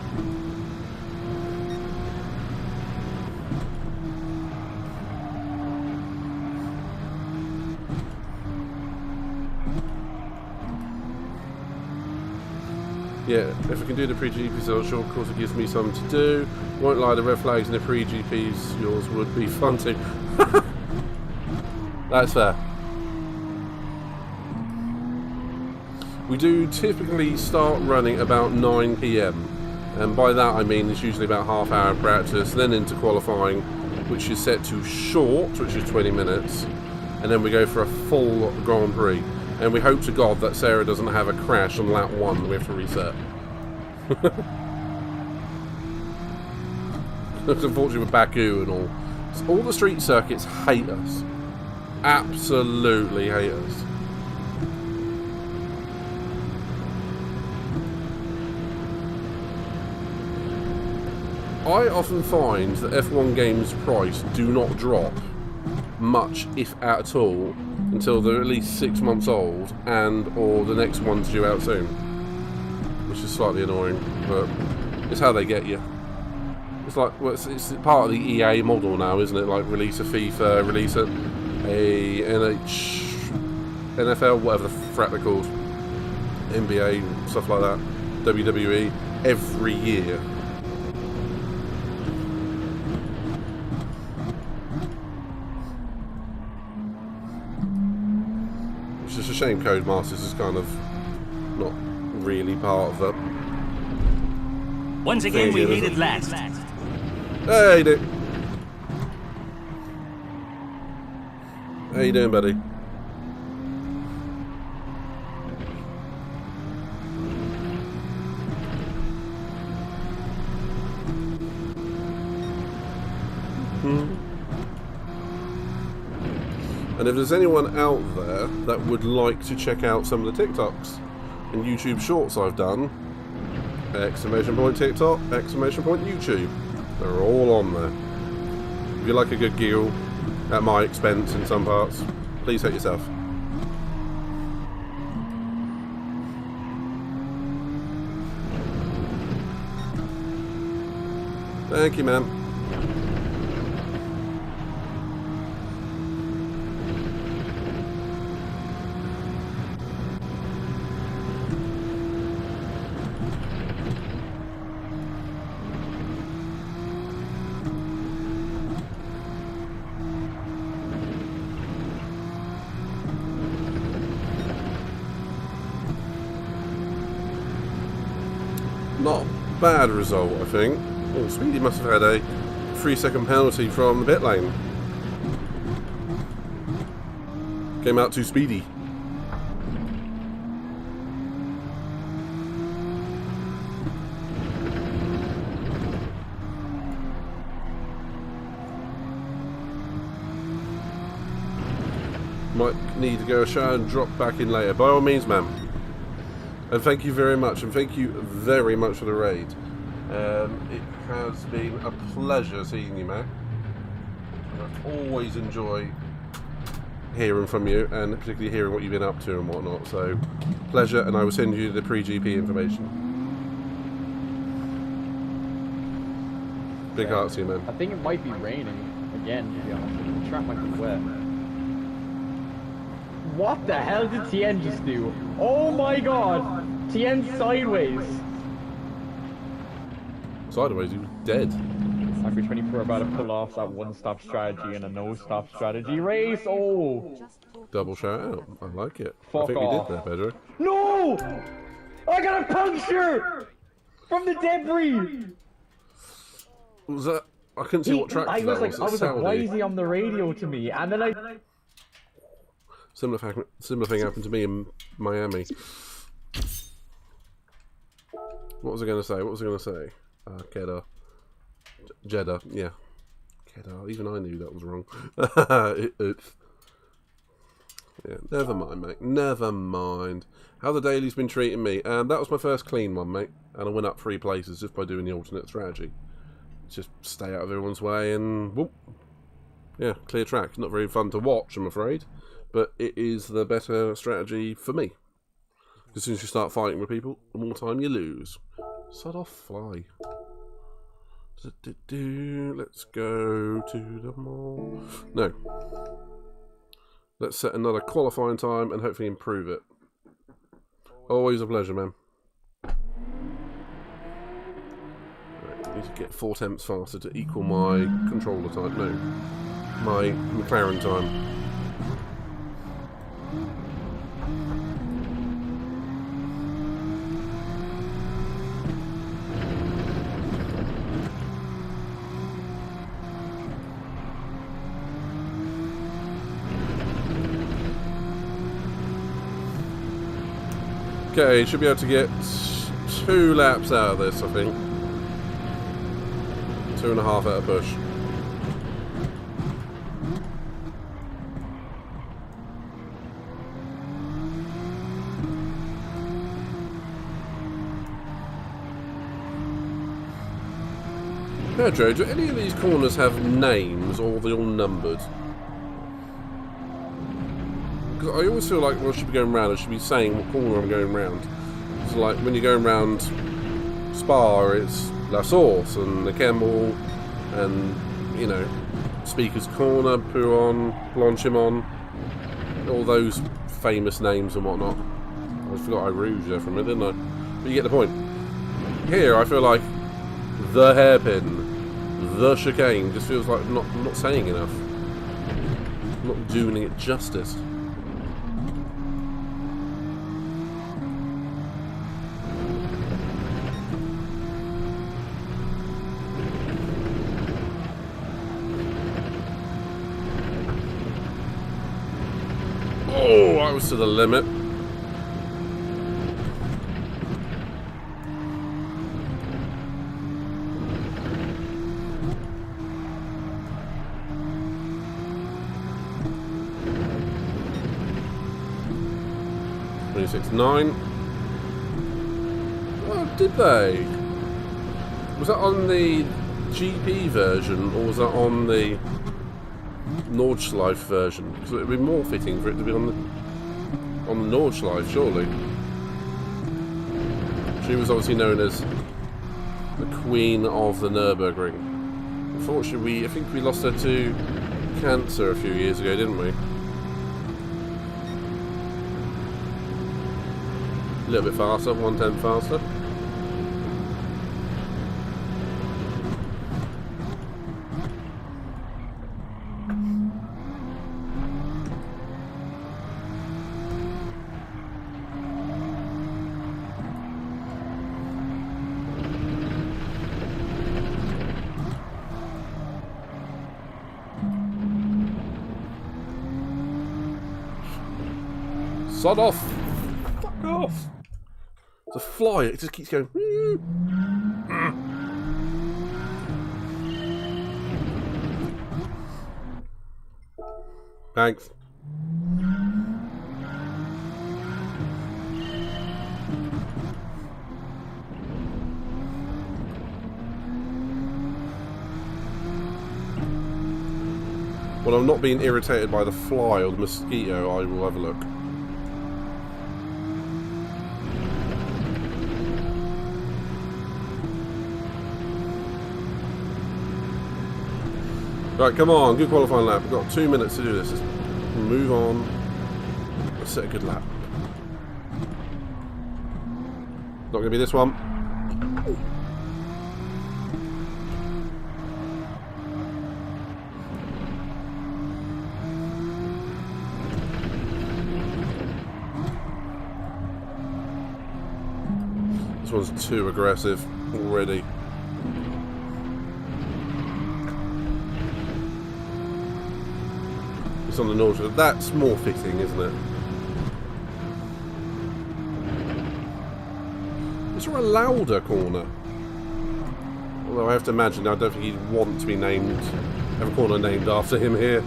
Yeah, if I can do the pre-GPs, I'm sure of course it gives me something to do. Won't lie, the red flags and the pre-GPs, yours would be fun too. That's fair. We do typically start running about 9 PM, and by that I mean it's usually about half hour of practice, then into qualifying, which is set to short, which is 20 minutes, and then we go for a full Grand Prix. And we hope to God that Sarah doesn't have a crash on lap 1, we have to reset. Unfortunately with Baku and all. So all the street circuits hate us. Absolutely hate us. I often find that F1 games' price do not drop much, if at all, until they're at least 6 months old and or the next one's due out soon, which is slightly annoying, but it's how they get you. It's like, well, it's part of the EA model now, isn't it? Like release a FIFA, release a NFL, whatever the crap they're called, NBA, stuff like that. WWE every year. It's just a shame Codemasters is kind of not really part of that. Once again, we Failure, made isn't it last. Hey, Dick. How you doing, buddy? And if there's anyone out there that would like to check out some of the TikToks and YouTube shorts I've done, exclamation point TikTok, exclamation point YouTube, they're all on there. If you like a good giggle at my expense in some parts, please help yourself. Thank you, man. Not bad result, I think. Oh, Speedy must have had a 3-second penalty from the pit lane. Came out too speedy. Might need to go a shower and drop back in later. By all means, ma'am. And thank you very much, and thank you very much for the raid. It has been a pleasure seeing you, man. I always enjoy hearing from you, and particularly hearing what you've been up to and whatnot. So, pleasure, and I will send you the pre-GP information. Big hearts to you, man. I think it might be raining again, to be honest. The track might be wet. What the hell did Tien just do? Oh my god! Tien sideways! Sideways, he was dead. Factory 24 about to pull off that one-stop strategy and a no-stop strategy race. Oh! Double shout out. I like it. I Fuck think off. we did there, Pedro. No! I got a puncture! From the debris! Was that? I couldn't see what track I that was like, Saudi. why is he on the radio to me? And then I... Similar thing happened to me in Miami. What was I going to say? Jeddah, yeah. Jeddah, even I knew that was wrong. Yeah, never mind, mate. Never mind. How the Dailies been treating me? That was my first clean one, mate. And I went up 3 places just by doing the alternate strategy. Just stay out of everyone's way and whoop. Yeah, clear track. Not very fun to watch, I'm afraid. But it is the better strategy for me. As soon as you start fighting with people, the more time you lose. Sod off, fly. Let's go to the mall. No. Let's set another qualifying time and hopefully improve it. Always a pleasure, man. Right, need to get 4 tenths faster to equal my controller time. No. My McLaren time. Okay, should be able to get 2 laps out of this, I think. 2.5 out of push. Pedro, do any of these corners have names or are they all numbered? Because I always feel like when I should be going round, I should be saying what corner I'm going round. So like when you're going round Spa, it's La Source and the Kemmel and, you know, Speaker's Corner, Pouron, Blanchimont, all those famous names and whatnot. I just forgot I rouged there for a minute, didn't I? But you get the point. here, I feel like the hairpin, the chicane, just feels like I'm not saying enough. I'm not doing it justice. Oh, I was to the limit. .9. Oh, did they? Was that on the GP version, or was that on the Nordschleife version? Because it would be more fitting for it to be on the Nordschleife, surely. She was obviously known as the Queen of the Nürburgring. Unfortunately, I think we lost her to cancer a few years ago, didn't we? A little bit faster, 1/10 faster. Sod off! Fuck off! It's a fly, it just keeps going. Thanks. When I'm not being irritated by the fly or the mosquito, I will have a look. Right, come on, good qualifying lap. We've got 2 minutes to do this. Let's move on. Let's set a good lap. Not going to be this one. This one's too aggressive already. On the Nordschleife. That's more fitting, isn't it? Is there a louder corner? Although I have to imagine, I don't think he'd want to be named, have a corner named after him here.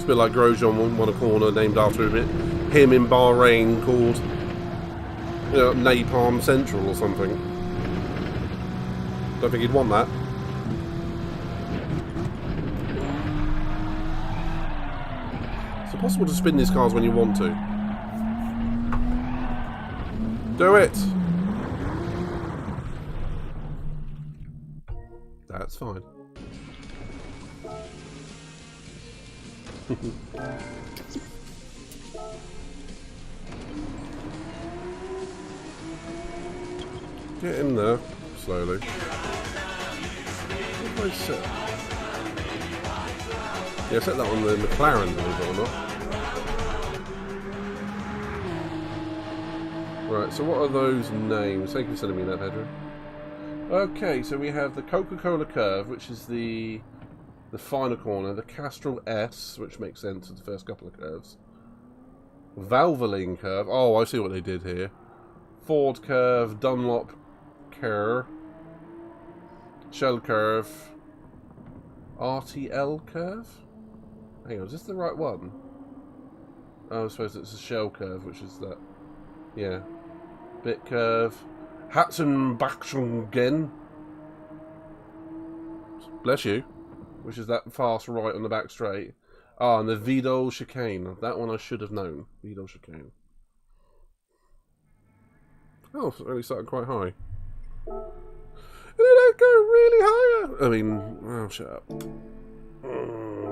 Bit like Grosjean won a corner named after him in Bahrain called, you know, Napalm Central or something. Don't think he'd want that. It's impossible to spin these cars when you want to. Do it! That's fine. Get in there slowly. What did I set? Yeah, I set that on the McLaren, believe it or not. Right, so what are those names? Thank you for sending me that, Pedro. Okay, so we have the Coca-Cola curve, which is the final corner, the Castrol S, which makes sense of the first couple of curves. Valvoline curve. Oh, I see what they did here. Ford curve, Dunlop curve, Shell curve, RTL curve. Hang on, is this the right one? Oh, I suppose it's a Shell curve, which is that. Yeah. Bit curve. Hatzenbachungen. Bless you. Which is that fast right on the back straight. Ah, and the Vidal chicane. That one I should have known. Vidal chicane. Oh, it's only started quite high. go really higher? I mean, oh, shut up.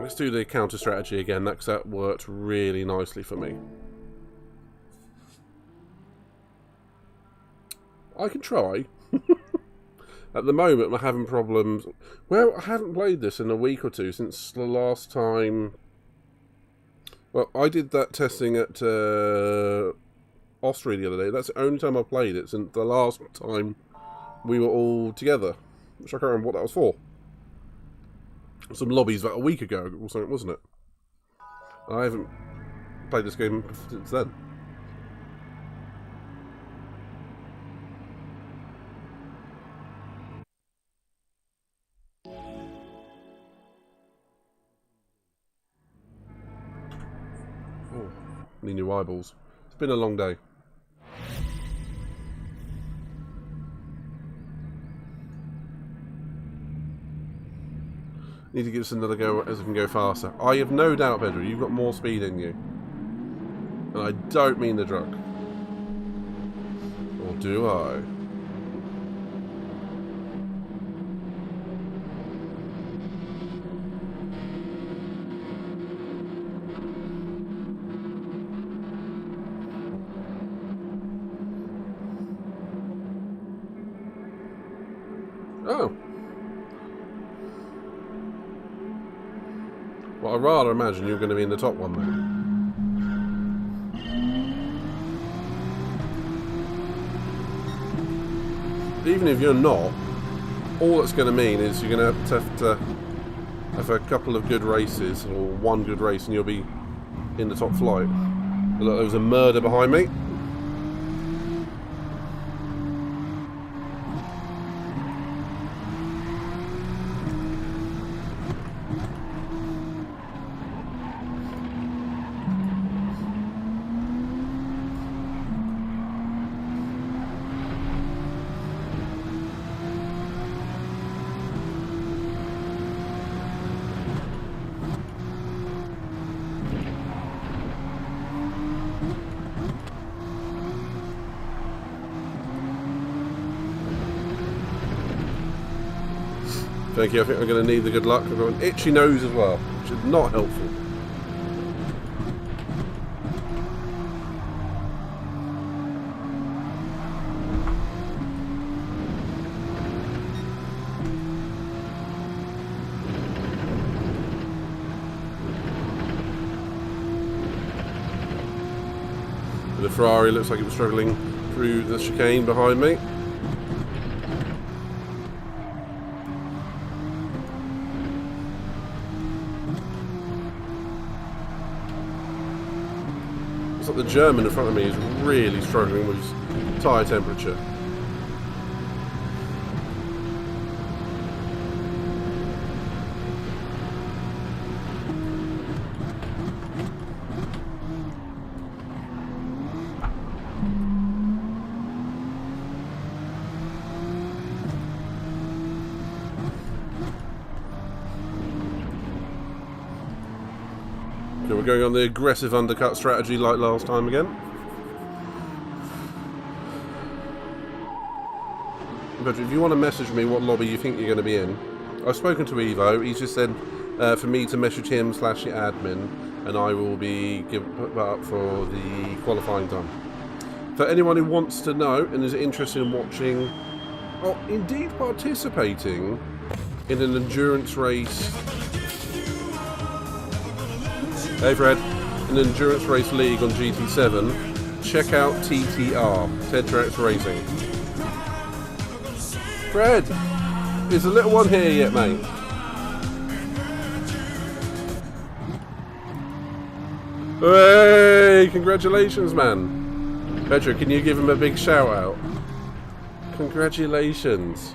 Let's do the counter strategy again, because that worked really nicely for me. I can try. At the moment, I'm having problems. Well, I haven't played this in a week or two since the last time. Well, I did that testing at Austria the other day. That's the only time I played it since the last time we were all together. Which I can't remember what that was for. Some lobbies about a week ago or something, wasn't it? I haven't played this game since then. Oh, need new eyeballs. It's been a long day. Need to give this another go as I can go faster. I have no doubt, Pedro, you've got more speed in you. And I don't mean the drug. Or do I? Oh. Well, I'd rather imagine you're going to be in the top one then. Even if you're not, all that's going to mean is you're going to have a couple of good races, or one good race, and you'll be in the top flight. Look, there was a murder behind me. Thank you, I think I'm going to need the good luck. I've got an itchy nose as well, which is not helpful. The Ferrari looks like it was struggling through the chicane behind me. The German in front of me is really struggling with his tyre temperature. So we're going on the aggressive undercut strategy like last time again. But if you want to message me what lobby you think you're going to be in, I've spoken to Evo. He's just said for me to message him / the admin, and I will be put up for the qualifying time. For anyone who wants to know and is interested in watching, or indeed participating in an endurance race. Hey Fred, an endurance race league on GT-7, check out TTR, Ted Tracks Racing. Fred, is the little one here yet, mate? Hey, congratulations, man. Pedro, can you give him a big shout out? Congratulations.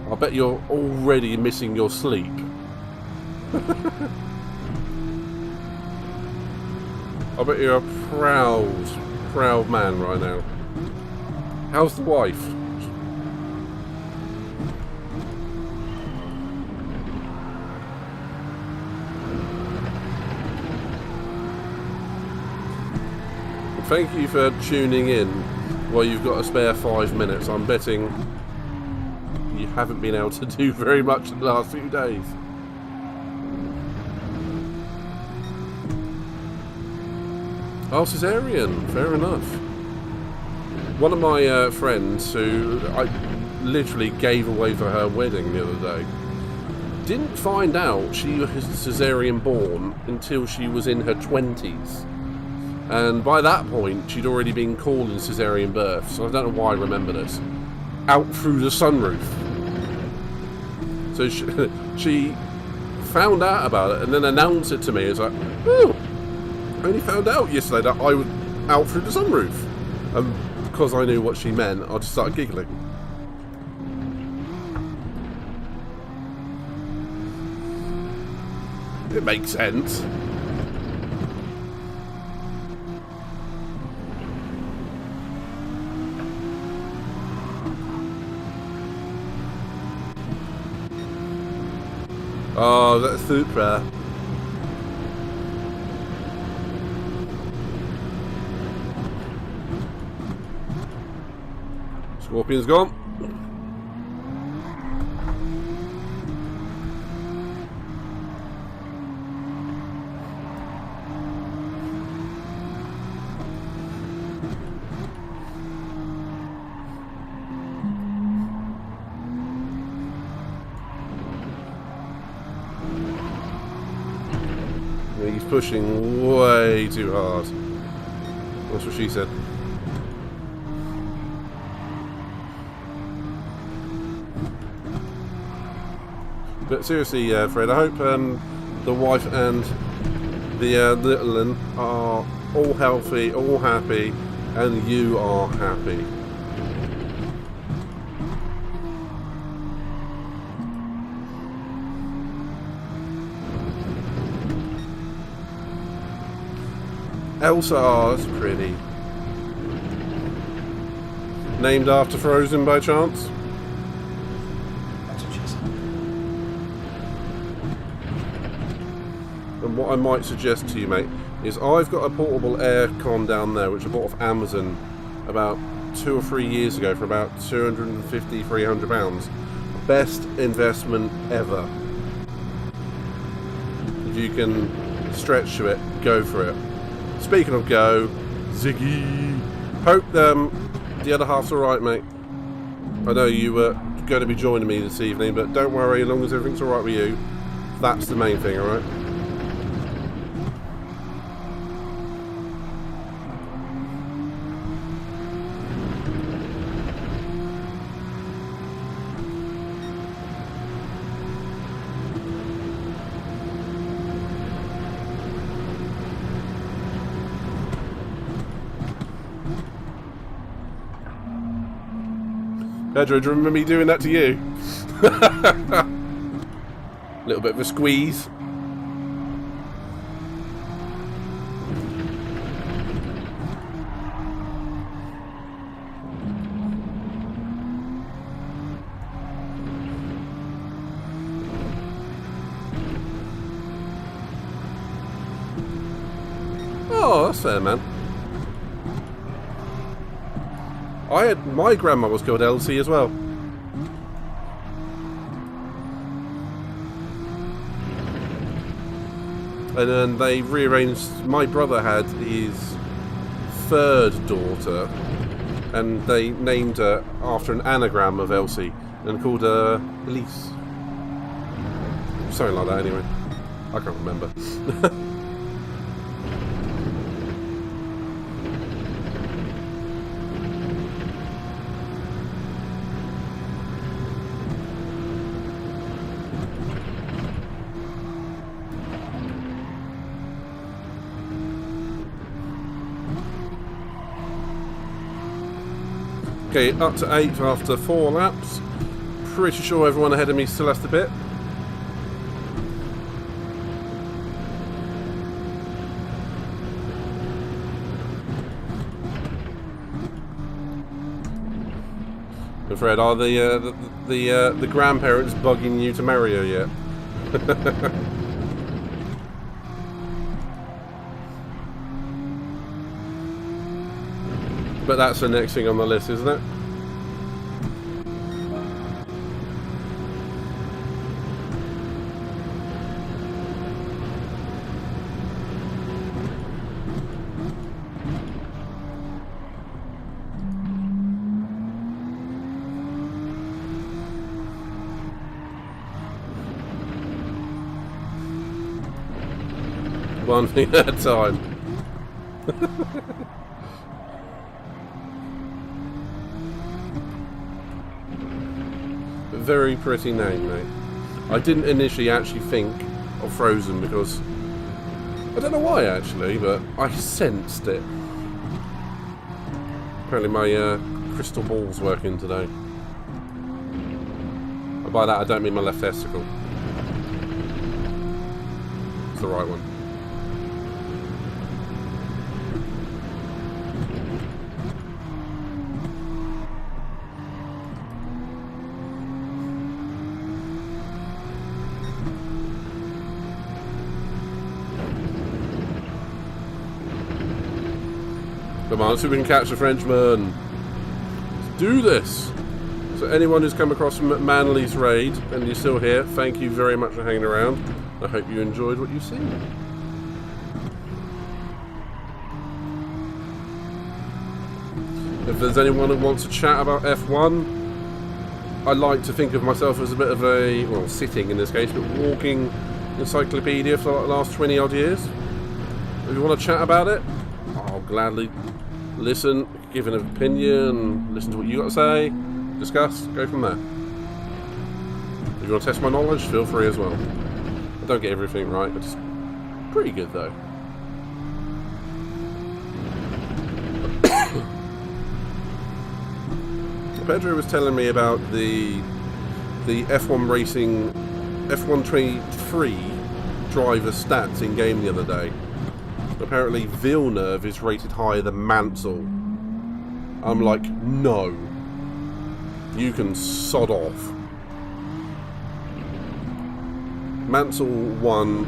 I bet you're already missing your sleep. I bet you're a proud man right now. How's the wife? Thank you for tuning in. Well, you've got a spare 5 minutes. I'm betting you haven't been able to do very much in the last few days. Oh, cesarean. Fair enough. One of my friends who I literally gave away for her wedding the other day didn't find out she was cesarean born until she was in her 20s. And by that point, she'd already been calling cesarean birth, so I don't know why I remember this. Out through the sunroof. So she found out about it and then announced it to me. It's like, oh, I only found out yesterday that I was out through the sunroof. And because I knew what she meant, I just started giggling. It makes sense. Oh, that's super. Scorpion's gone. He's pushing way too hard. That's what she said. But seriously, Fred, I hope the wife and the little one are all healthy, all happy, and you are happy. Elsa, oh, that's pretty. Named after Frozen by chance? That's what she said. And what I might suggest to you, mate, is I've got a portable aircon down there which I bought off Amazon about 2 or 3 years ago for about £250, £300. Best investment ever. If you can stretch to it, go for it. Speaking of go, Ziggy. Hope the other half's alright, mate. I know you were going to be joining me this evening, but don't worry, as long as everything's alright with you, that's the main thing, alright? Pedro, do you remember me doing that to you? Little bit of a squeeze. Oh, that's fair, man. My grandma was called Elsie as well. And then they rearranged. My brother had his 3rd daughter, and they named her after an anagram of Elsie and called her Elise. Something like that, anyway. I can't remember. Okay, up to 8th after 4 laps. Pretty sure everyone ahead of me still has to pit. And Fred, are the grandparents bugging you to marry her yet? But that's the next thing on the list, isn't it? One thing at a time. Very pretty name, mate. I didn't initially actually think of Frozen because I don't know why actually, but I sensed it. Apparently my crystal ball's working today. And by that I don't mean my left testicle. It's the right one. Come on, let's see if we can catch the Frenchman. Let's do this. So anyone who's come across from Manly's raid and you're still here, thank you very much for hanging around. I hope you enjoyed what you've seen. If there's anyone who wants to chat about F1, I like to think of myself as a bit of a, well, sitting in this case, but walking encyclopedia for like the last 20 odd years. If you want to chat about it, I'll gladly listen, give an opinion, listen to what you got to say, discuss, go from there. If you want to test my knowledge, feel free as well. I don't get everything right, but it's pretty good though. Pedro was telling me about the F1 racing F1 23 driver stats in game the other day. Apparently Villeneuve is rated higher than Mansell. I'm like, no. You can sod off. Mansell won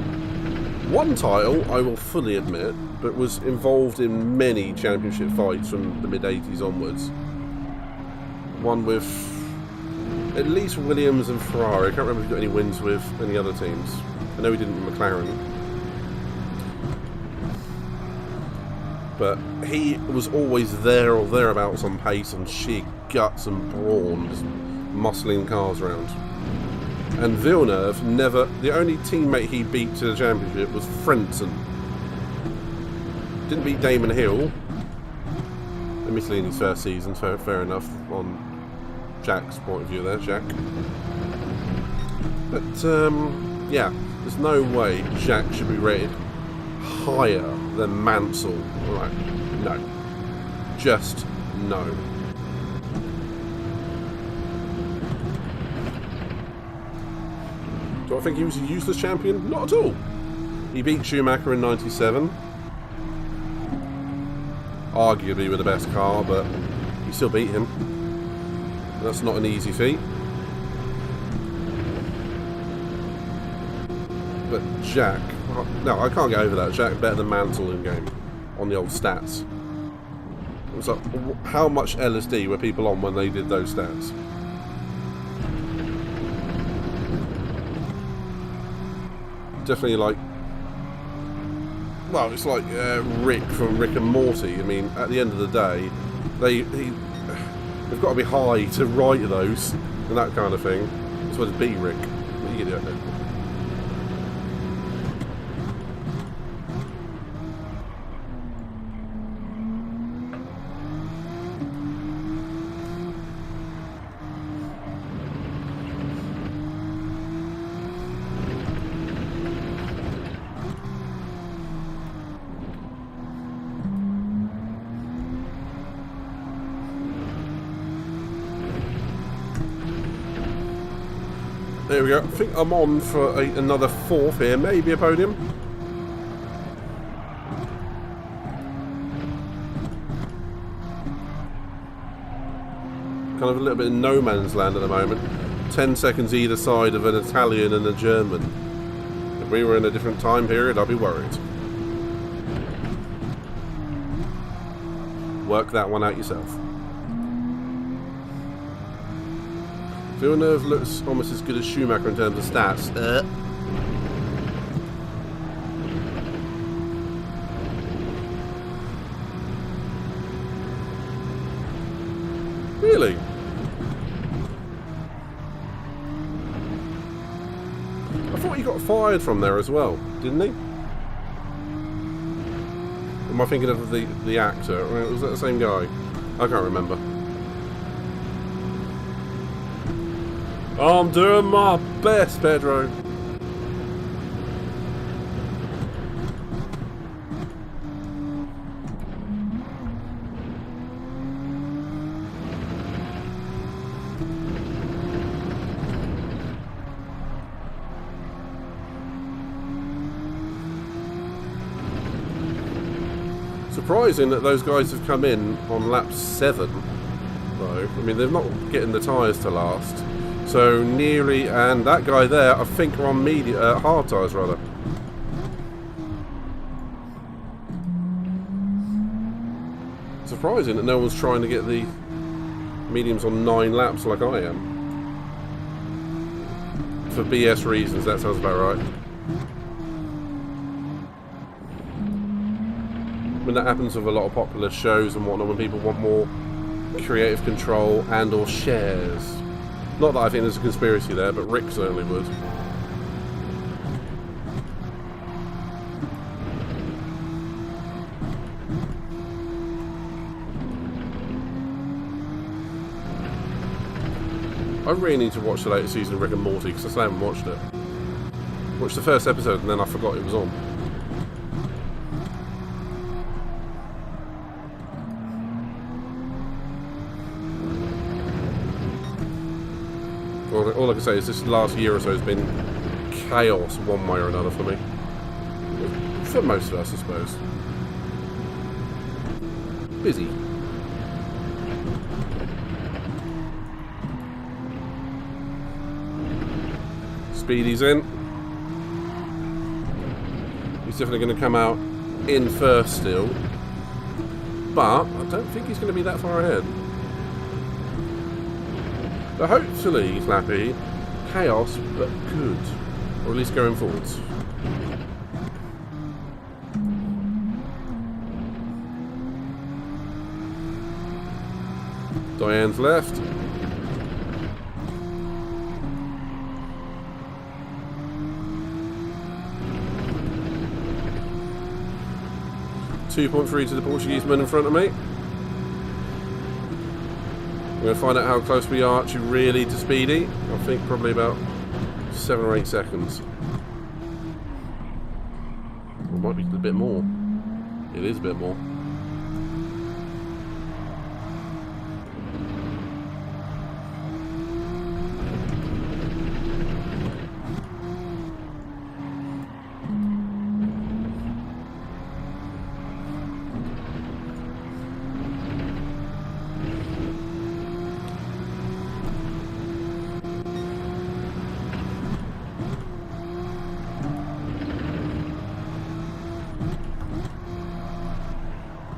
one title, I will fully admit, but was involved in many championship fights from the mid-80s onwards. One with at least Williams and Ferrari. I can't remember if he got any wins with any other teams. I know he didn't with McLaren. But he was always there or thereabouts on pace and sheer guts and brawn, just muscling cars around. And Villeneuve never... The only teammate he beat to the championship was Frentzen. Didn't beat Damon Hill. Admittedly in his first season, fair enough on Jack's point of view there, Jack. But, yeah, there's no way Jack should be rated higher than Mansell. Right, no. Just no. Do I think he was a useless champion? Not at all. He beat Schumacher in '97. Arguably with the best car, but he still beat him. That's not an easy feat. But Jack... No, I can't get over that. Jack better than Mansell in game. On the old stats. It was like, how much LSD were people on when they did those stats? Definitely like... Well, it's like Rick from Rick and Morty. I mean, at the end of the day, they've got to be high to write those and that kind of thing. It's supposed to be Rick. What are you going to do? There we go. I think I'm on for another fourth here, maybe a podium. Kind of a little bit in no man's land at the moment. 10 seconds either side of an Italian and a German. If we were in a different time period, I'd be worried. Work that one out yourself. Villeneuve looks almost as good as Schumacher in terms of stats. Really? I thought he got fired from there as well, didn't he? Am I thinking of the actor? Or was that the same guy? I can't remember. I'm doing my best, Pedro. Surprising that those guys have come in on lap 7, though. I mean, they're not getting the tyres to last. So nearly, and that guy there, I think, are on hard tyres rather. Surprising that no one's trying to get the mediums on 9 laps like I am. For BS reasons, that sounds about right. I mean, that happens with a lot of popular shows and whatnot when people want more creative control and or shares. Not that I think there's a conspiracy there, but Rick certainly would. I really need to watch the latest season of Rick and Morty because I still haven't watched it. Watched the first episode and then I forgot it was on. All I can say is this last year or so has been chaos one way or another for me. For most of us, I suppose. Busy. Speedy's in. He's definitely going to come out in first still. But I don't think he's going to be that far ahead. But hopefully, Flappy, chaos, but good. Or at least going forwards. Diane's left. .3 to the Portuguese man in front of me. We're going to find out how close we are actually really to Speedy. I think probably about 7 or 8 seconds. Or it might be a bit more. It is a bit more.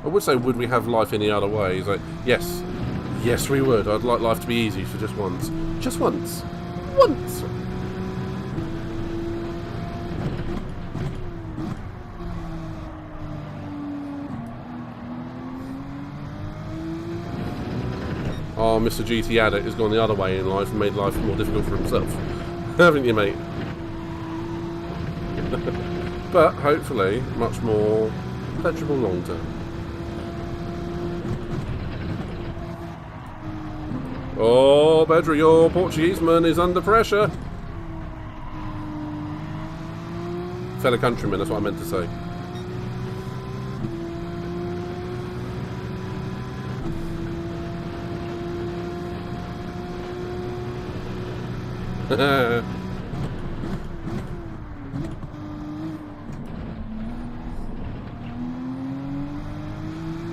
I would say, would we have life any other way? He's like, yes. Yes, we would. I'd like life to be easy for just once. Just once. Once! Oh, Mr. GT Addict has gone the other way in life and made life more difficult for himself. Haven't you, mate? But, hopefully, much more pleasurable long term. Oh, Pedro, your Portuguese man is under pressure. Fellow countrymen, that's what I meant to say.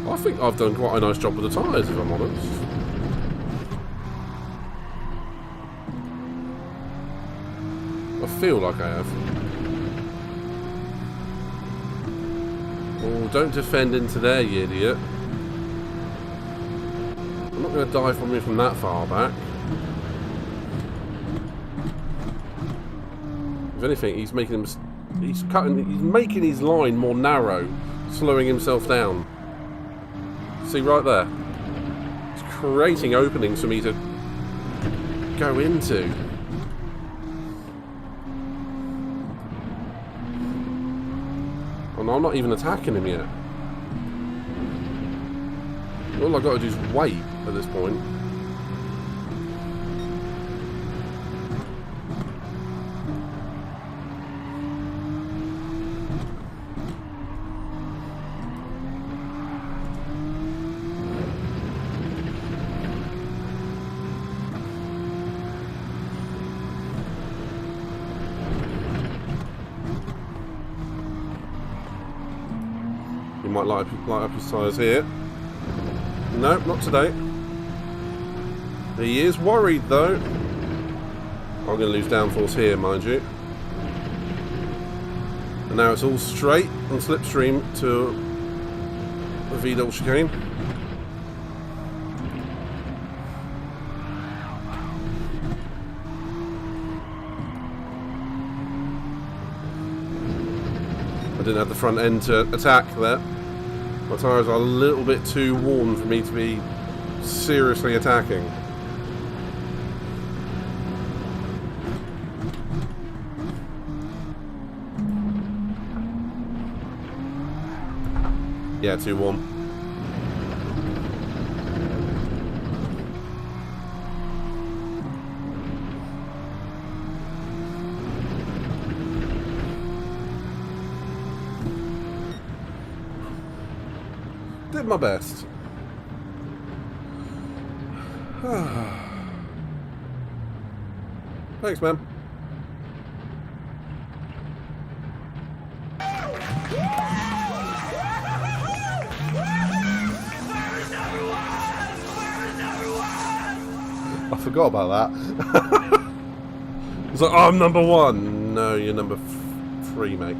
I think I've done quite a nice job with the tyres, if I'm honest. I feel like I have. Oh, don't defend into there, you idiot. I'm not going to die from him from that far back. If anything, he's making he's making his line more narrow, slowing himself down. See right there? It's creating openings for me to go into. Oh no, I'm not even attacking him yet. All I've got to do is wait at this point. He might light up his tyres here. No, not today. He is worried though. I'm going to lose downforce here, mind you. And now it's all straight and slipstream to the V-double chicane. I didn't have the front end to attack there. My tyres are a little bit too worn for me to be seriously attacking. Yeah, too warm. Did my best. Thanks, man. I forgot about that. It's like, oh, I'm number 1. No, you're number 3, mate.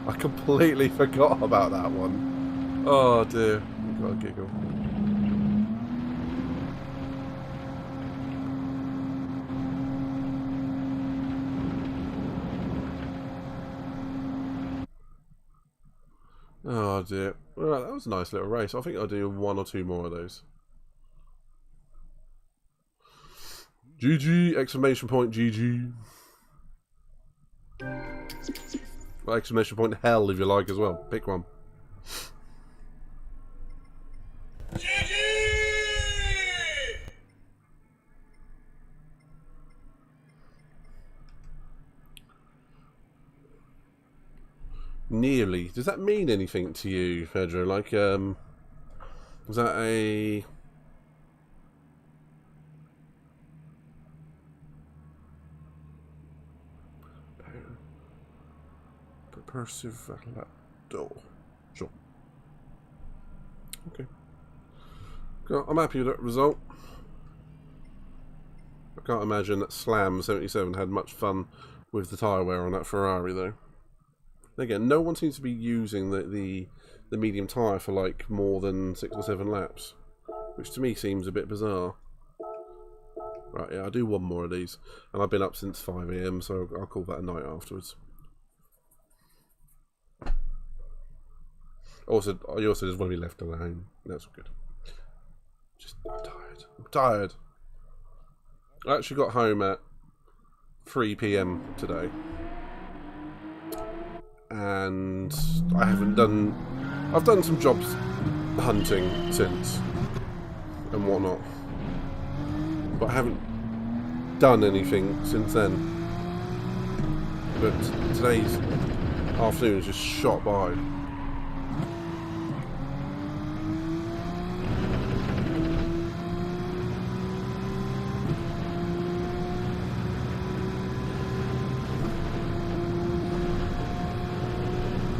I completely forgot about that one. Oh dear, I've got a giggle. Oh dear. Alright, that was a nice little race. I think I'll do 1 or 2 more of those. GG! Exclamation point GG. Exclamation point hell if you like as well. Pick one. Nearly. Does that mean anything to you, Pedro? Like, was that a... Percivato. Sure. Okay. I'm happy with that result. I can't imagine that Slam 77 had much fun with the tyre wear on that Ferrari though. Again, no one seems to be using the medium tyre for like more than 6 or 7 laps, which to me seems a bit bizarre. Right, yeah, I'll do 1 more of these, and I've been up since 5 AM, so I'll call that a night afterwards. Also, you also just want to be left alone. That's good. I'm tired. I'm tired. I actually got home at 3 PM today. And I haven't done... I've done some jobs hunting since. And whatnot. But I haven't done anything since then. But today's afternoon is just shot by.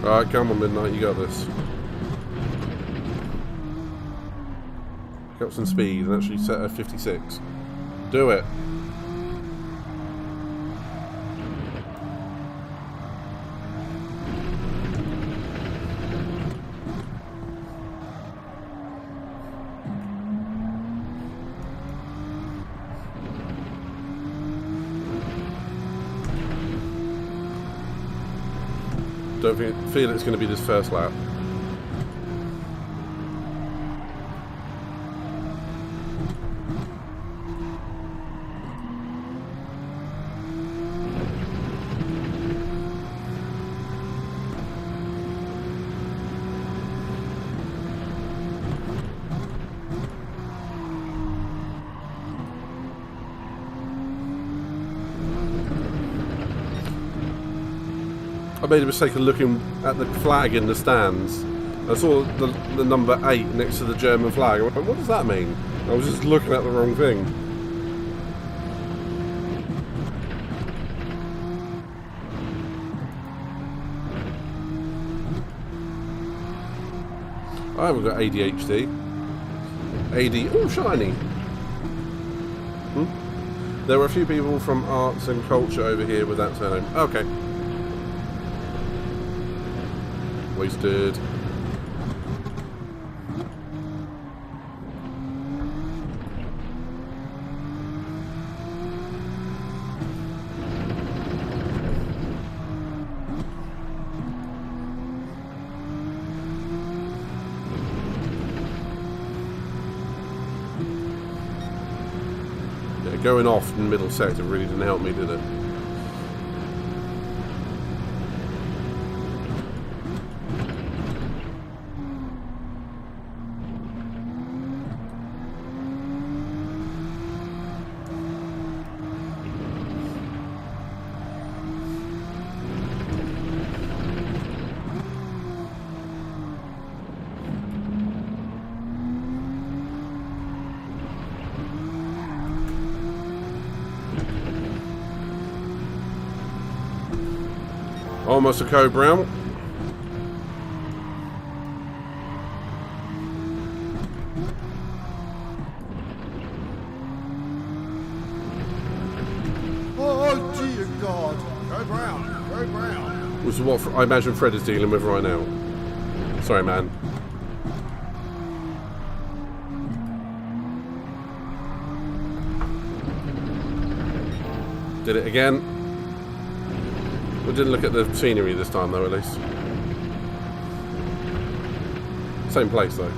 Alright, come on Midnight, you got this. Pick up some speed and actually set her 56. Do it. feel it's going to be this first lap. I made a mistake of looking at the flag in the stands. I saw the number 8 next to the German flag. I went, what does that mean? I was just looking at the wrong thing. I haven't got ADHD. AD, oh shiny. There were a few people from arts and culture over here with that surname. Okay. Wasted. Yeah, going off in the middle sector really didn't help me, did it? Almost a co-brown. Oh dear God! Go brown! Go brown! Which is what I imagine Fred is dealing with right now. Sorry, man. Did it again. We didn't look at the scenery this time, though, at least. Same place, though.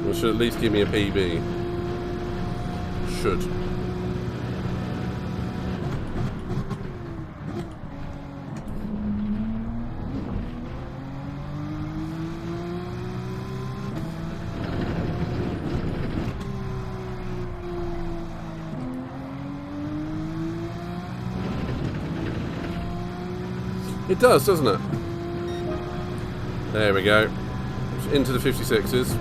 Well, should at least give me a PB. Should. It does, doesn't it? There we go. Into the 56s.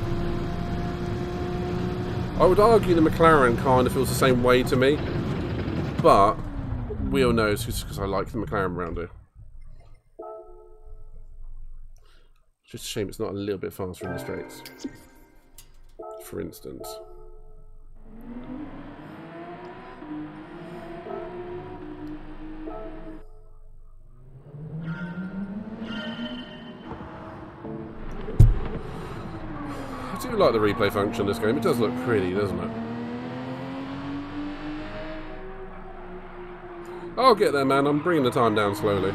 I would argue the McLaren kind of feels the same way to me, but we all know it's just because I like the McLaren around here. Just a shame it's not a little bit faster in the straights, for instance. I do like the replay function in this game. It does look pretty, doesn't it? I'll get there, man. I'm bringing the time down slowly.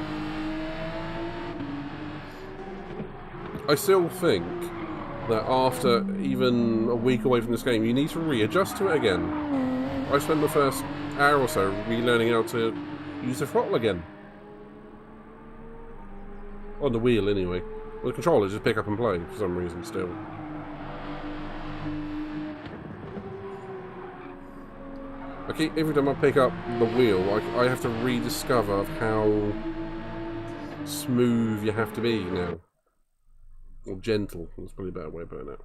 I still think that after even a week away from this game, you need to readjust to it again. I spent the first hour or so relearning how to use the throttle again. On the wheel, anyway. Well, the controller just pick up and play for some reason still. Every time I pick up the wheel, I have to rediscover how smooth you have to be now. Or gentle, that's probably a better way of putting it.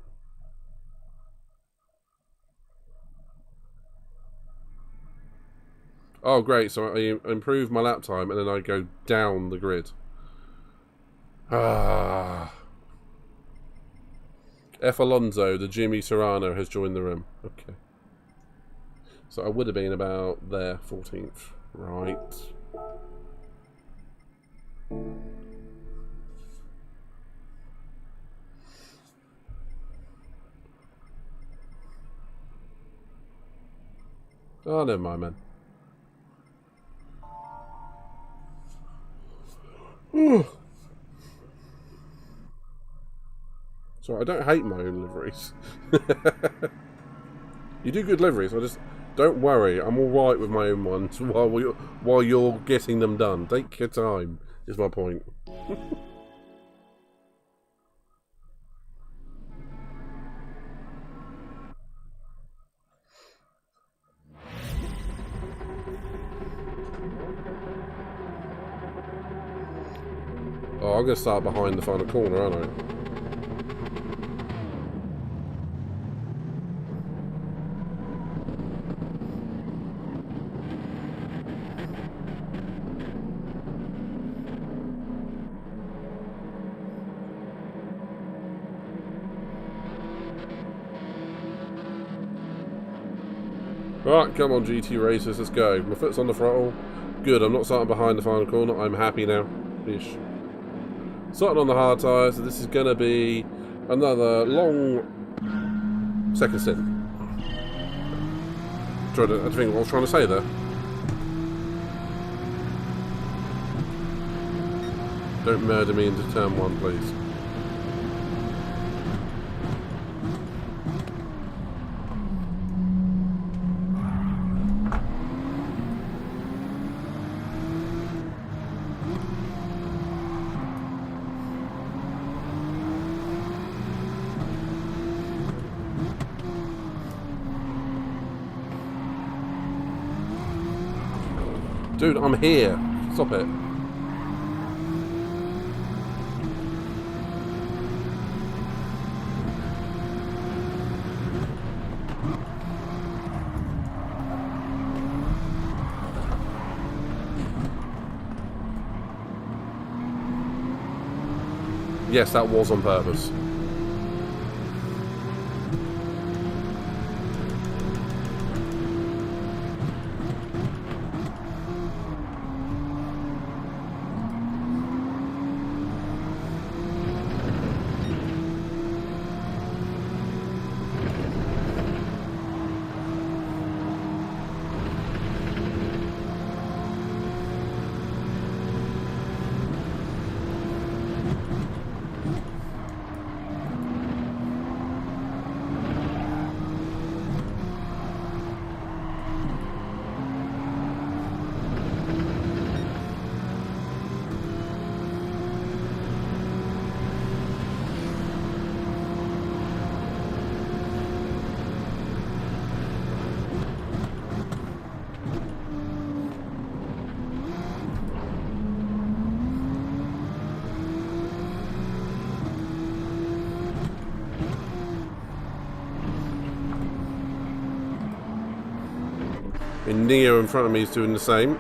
Oh great, so I improve my lap time and then I go down the grid. Ah. F. Alonso, the Jimmy Serrano, has joined the room. Okay. So I would have been about there, 14th. Right. Oh, never mind, man. So I don't hate my own liveries. You do good liveries. I just don't worry. I'm all right with my own ones while you're getting them done. Take your time. Is my point. Oh, I'm going to start behind the final corner, aren't I? Right, come on GT racers, let's go. My foot's on the throttle. Good, I'm not starting behind the final corner. I'm happy now. Ish. Starting on the hard tyres, so this is going to be another long second stint. I think what I was trying to say there. Don't murder me into turn 1, please. Dude, I'm here. Stop it. Yes, that was on purpose. And Neo in front of me is doing the same.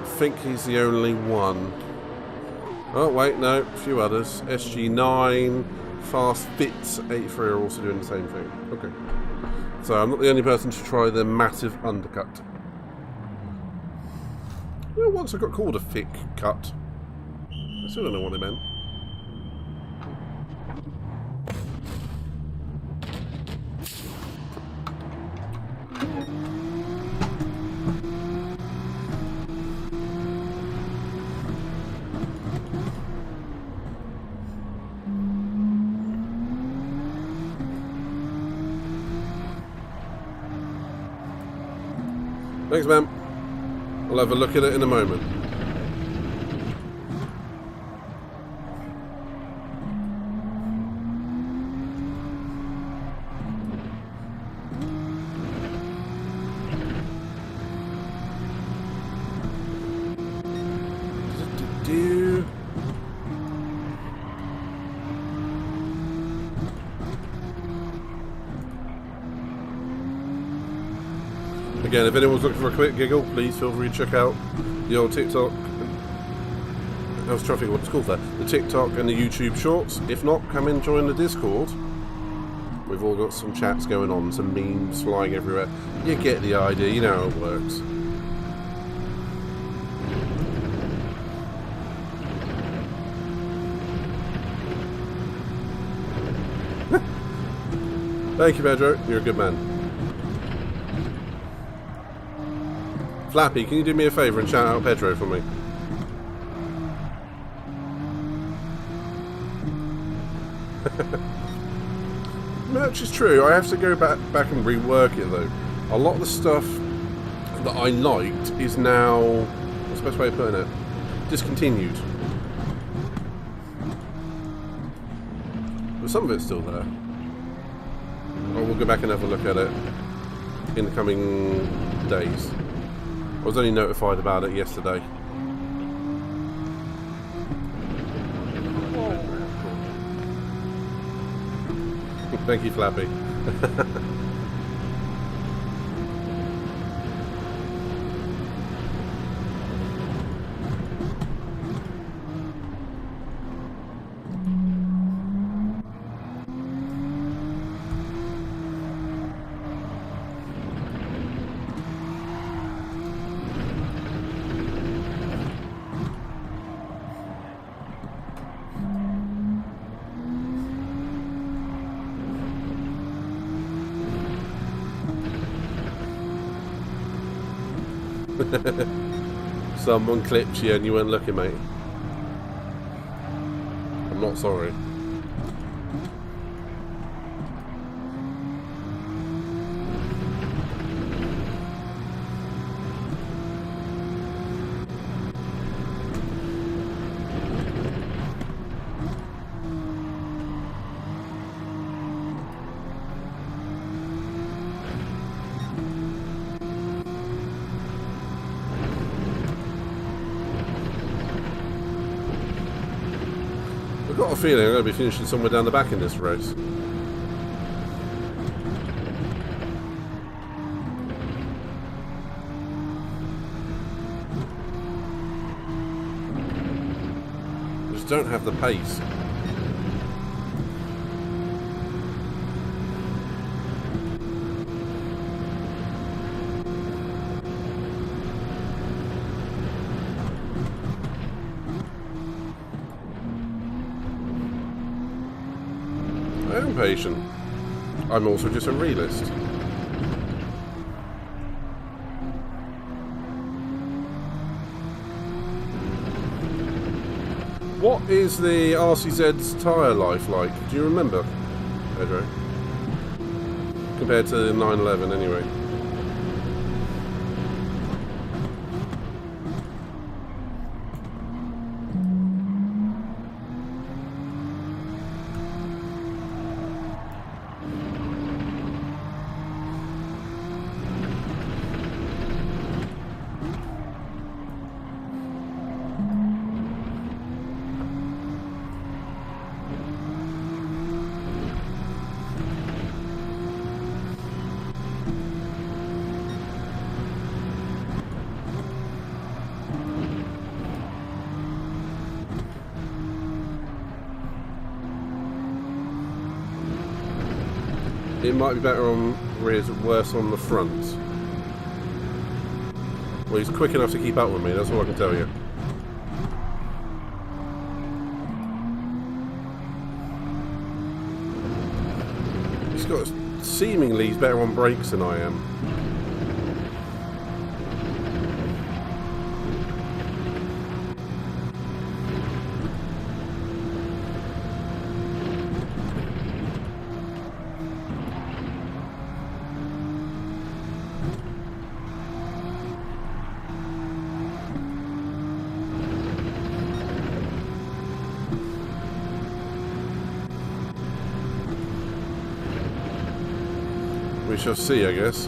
I think he's the only one. Oh wait, no, a few others. SG9, Fast Fits 83 are also doing the same thing. Okay. So I'm not the only person to try the massive undercut. Well, once I got called a thick cut. I still don't know what they meant. Thanks, man. I'll have a look at it in a moment. Again, if anyone's looking for a quick giggle, please feel free to check out the old TikTok. I was trying to think what it's called there. The TikTok and the YouTube shorts. If not, come and join the Discord. We've all got some chats going on, some memes flying everywhere. You get the idea, you know how it works. Thank you, Pedro. You're a good man. Flappy, can you do me a favour and shout out Pedro for me? Merch is true. I have to go back and rework it though. A lot of the stuff that I liked is now, what's the best way of putting it? Discontinued. But some of it's still there. I will go back and have a look at it in the coming days. I was only notified about it yesterday. Thank you, Flappy. Someone clipped you and you weren't looking, mate. I'm not sorry. I've got a feeling I'm going to be finishing somewhere down the back in this race. Just don't have the pace. I am patient. I'm also just a realist. What is the RCZ's tyre life like? Do you remember, Pedro? Compared to the 911 anyway. It might be better on rears, worse on the front. Well, he's quick enough to keep up with me, that's all I can tell you. Seemingly he's better on brakes than I am. We shall see, I guess.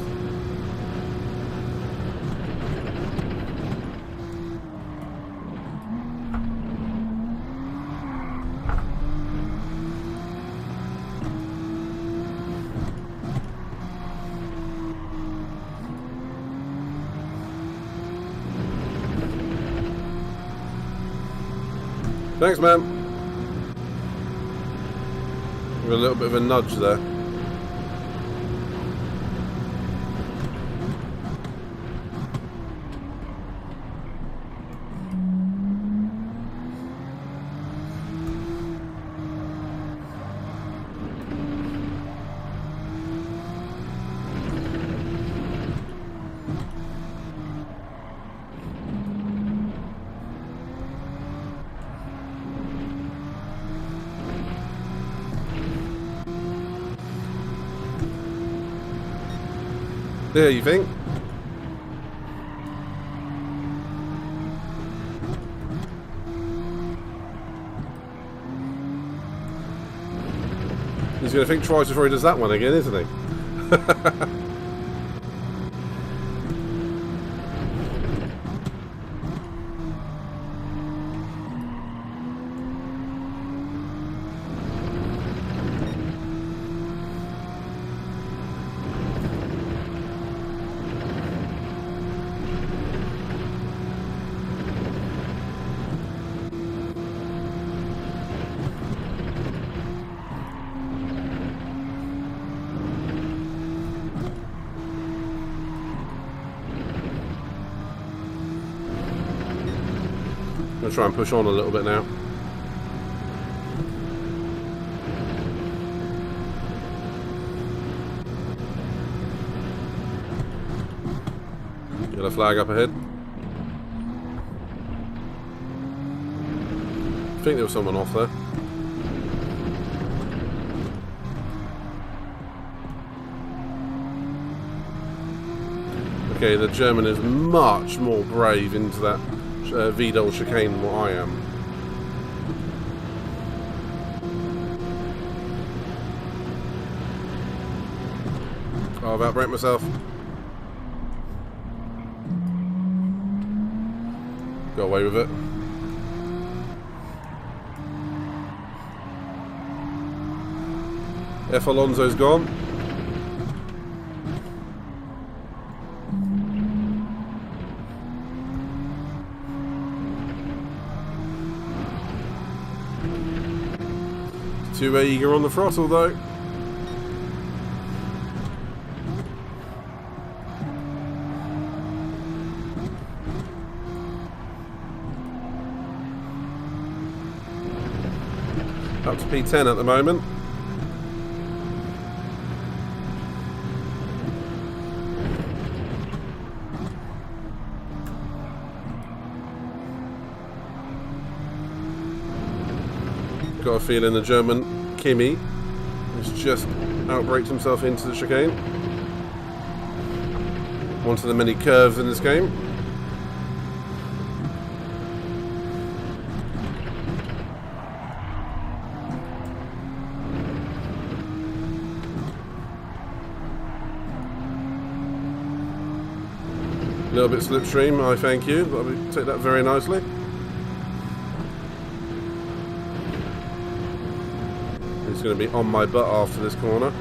Thanks, man. With a little bit of a nudge there. Yeah, you think? He's going to think twice before he does that one again, isn't he? I'm going to try and push on a little bit now. Got a flag up ahead. I think there was someone off there. Okay, the German is much more brave into that V-double chicane than what I am. Oh, I've outbraked myself. Got away with it. F. Alonso's gone. Too eager on the throttle though. Up to P10 at the moment. Got a feeling the German Kimi has just outbraked himself into the chicane. One of the many curves in this game. A little bit slipstream, I thank you. I'll take that very nicely. He's going to be on my butt after this corner.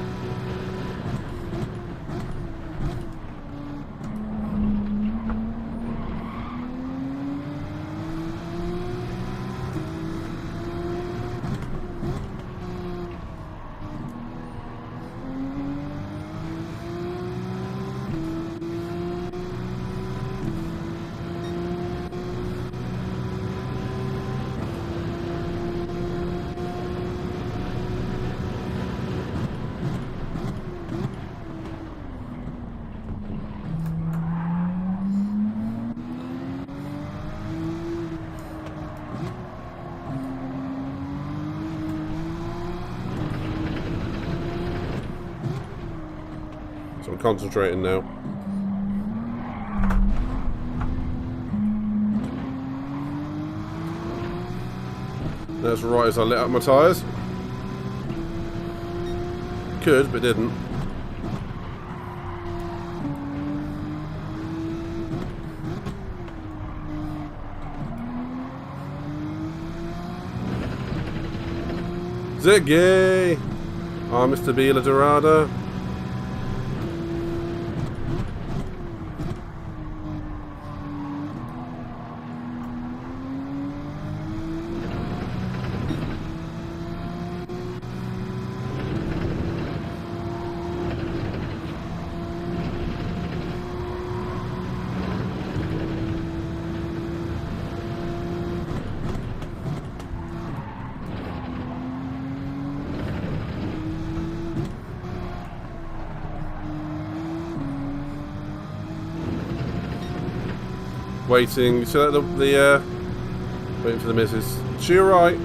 So I'm concentrating now. That's right as I lit up my tyres. Could, but didn't. Ziggy! Oh, Mr. Bila Dorada. Waiting, so the waiting for the missus. She alright?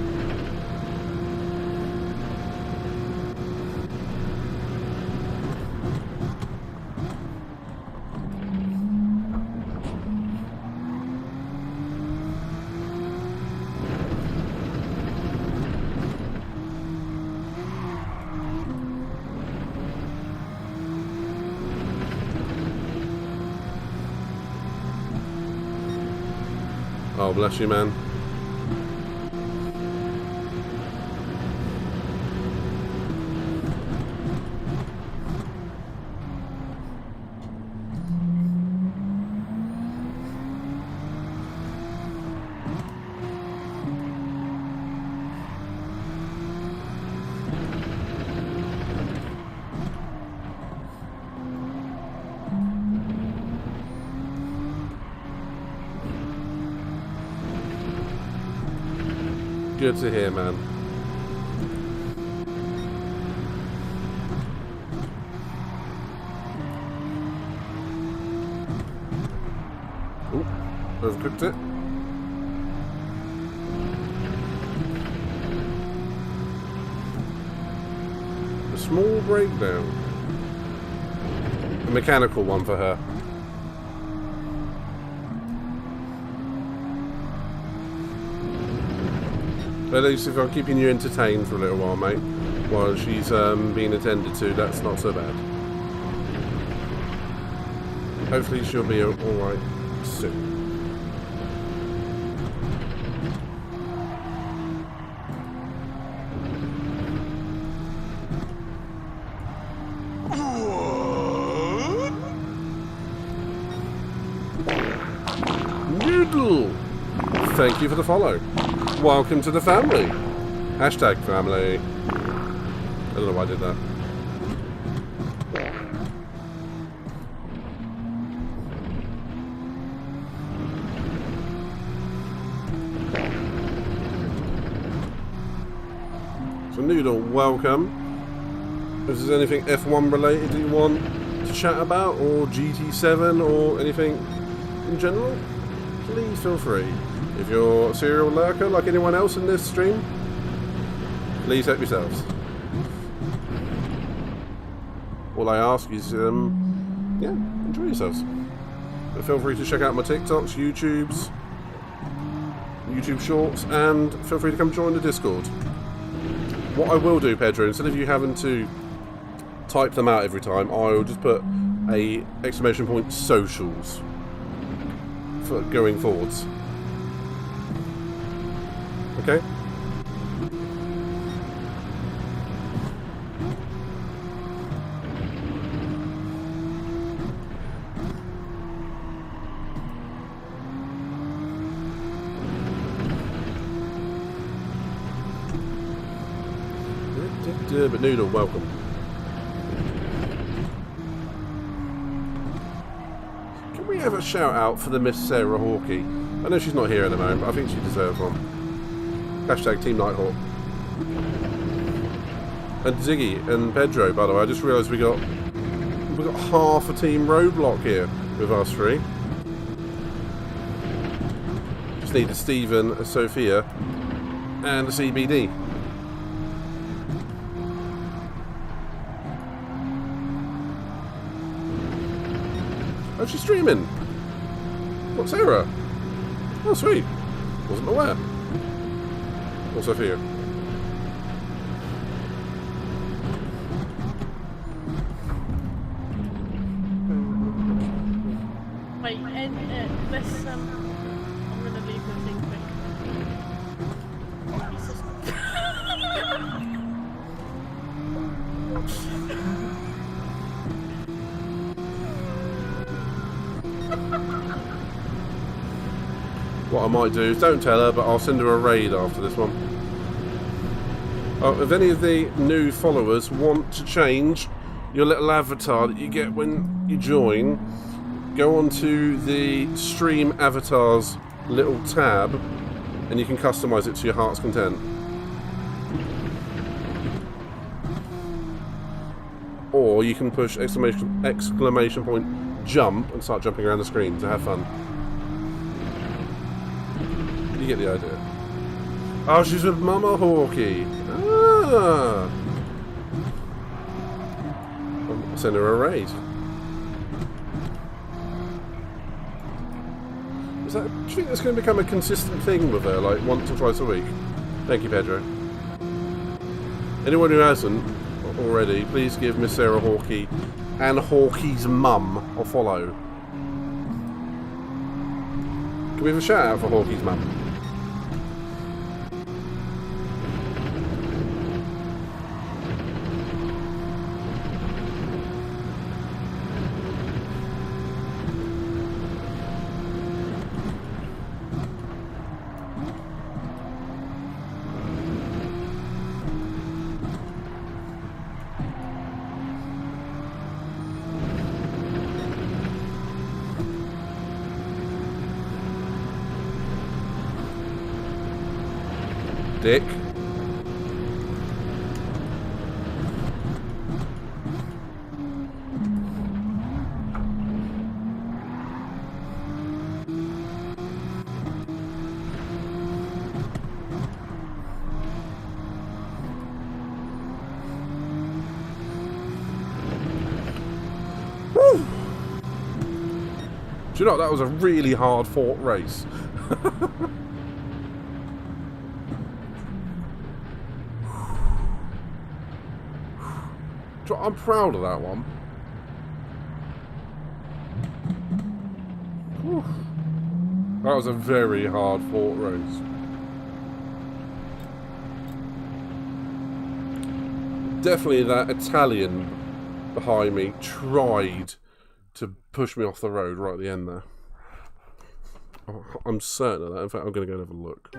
Oh, bless you, man. Good to hear, man. Ooh, overcooked it. A small breakdown. A mechanical one for her. But at least if I'm keeping you entertained for a little while, mate, while she's being attended to, that's not so bad. Hopefully she'll be alright soon. Noodle! Thank you for the follow. Welcome to the family. Hashtag family. I don't know why I did that. So Noodle, welcome. If there's anything F1 related that you want to chat about, or GT-7, or anything in general, please feel free. If you're a serial lurker like anyone else in this stream, please help yourselves. All I ask is, yeah, enjoy yourselves. But feel free to check out my TikToks, YouTube Shorts, and feel free to come join the Discord. What I will do, Pedro, instead of you having to type them out every time, I'll just put a ! socials for going forwards. Okay? But Noodle, welcome. Can we have a shout out for the Miss Sarah Hawkey? I know she's not here at the moment, but I think she deserves one. Hashtag Team Nighthawk. And Ziggy and Pedro, by the way, I just realised we got half a Team Roadblock here with us three. Just need a Stephen, a Sophia, and a CBD. Oh, she's streaming. What's Sarah? Oh, sweet. Wasn't aware. What's Sophia? Wait, let's I'm gonna leave the thing quick. What I might do is, don't tell her, but I'll send her a raid after this one. Oh, if any of the new followers want to change your little avatar that you get when you join, go onto the stream avatars little tab and you can customize it to your heart's content. Or you can push exclamation point jump and start jumping around the screen to have fun. You get the idea. Oh, she's with Mama Hawkey. Ah. I'll send her a raid. Do you think that's going to become a consistent thing with her, like once or twice a week? Thank you, Pedro. Anyone who hasn't already, please give Miss Sarah Hawkey and Hawkey's mum a follow. Can we have a shout out for Hawkey's mum? Dick. Woo! Do you know what? That was a really hard fought race. I'm proud of that one. Whew. That was a very hard fought race. Definitely that Italian behind me tried to push me off the road right at the end there. I'm certain of that. In fact, I'm going to go and have a look.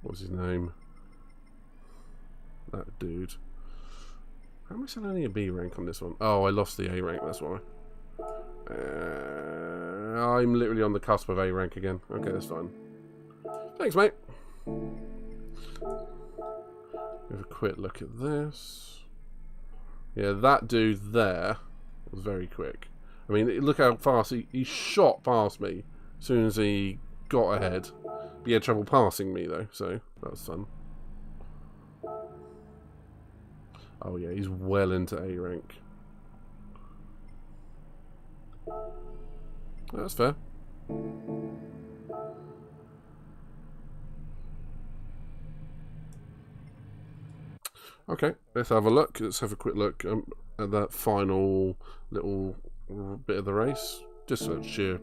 What was his name? That dude. How am I selling only a B rank on this one? Oh, I lost the A rank, that's why. I'm literally on the cusp of A rank again. Okay, that's fine. Thanks, mate. Have a quick look at this. Yeah, that dude there was very quick. I mean, look how fast he shot past me as soon as he got ahead. He had trouble passing me though, so that was fun. Oh yeah, he's well into A rank. That's fair. Okay, let's have a look. Let's have a quick look at that final little bit of the race. Just out of sheer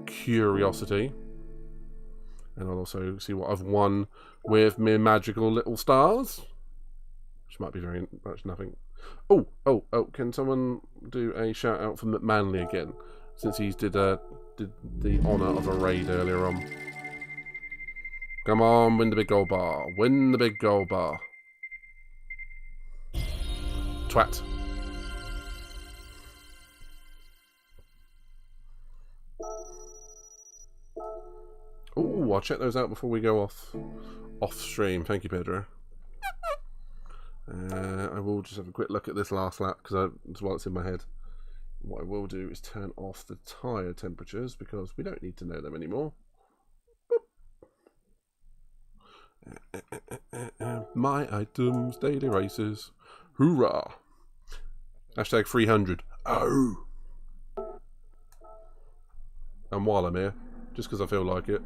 curiosity. And I'll also see what I've won with mere magical little stars. Which might be very much nothing. Oh, can someone do a shout out for McManley again? Since he did the honour of a raid earlier on. Come on, win the big gold bar. Win the big gold bar. Twat. Oh, I'll check those out before we go off stream. Thank you, Pedro. I will just have a quick look at this last lap because it's while it's in my head. What I will do is turn off the tyre temperatures because we don't need to know them anymore. My items, daily races. Hoorah! Hashtag 300. Oh! And while I'm here, just because I feel like it.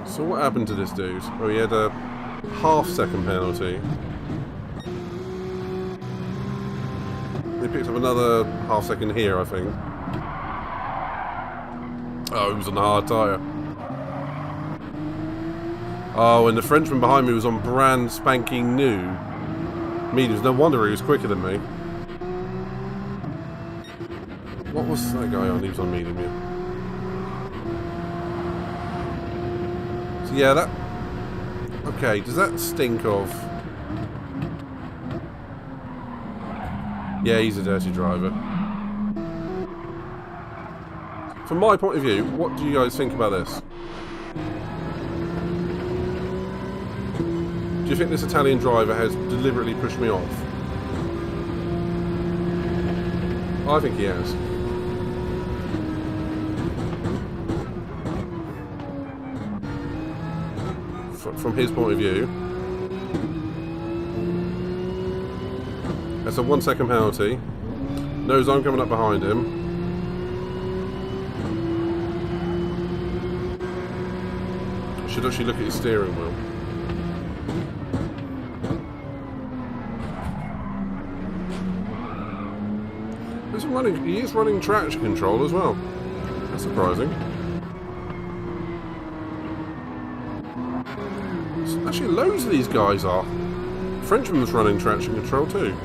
So what happened to this dude? Oh, he had a half-second penalty. He picked up another half-second here, I think. Oh, he was on a hard tyre. Oh, and the Frenchman behind me was on brand spanking new mediums. No wonder he was quicker than me. What was that guy on? He was on medium, yeah. So yeah, that... Okay, does that stink of... Yeah, he's a dirty driver. From my point of view, what do you guys think about this? Do you think this Italian driver has deliberately pushed me off? I think he has. From his point of view. That's a 1 second penalty. Knows I'm coming up behind him. Should actually look at his steering wheel. He is running traction control as well. That's surprising. Actually, loads of these guys are. Frenchman's running traction control too.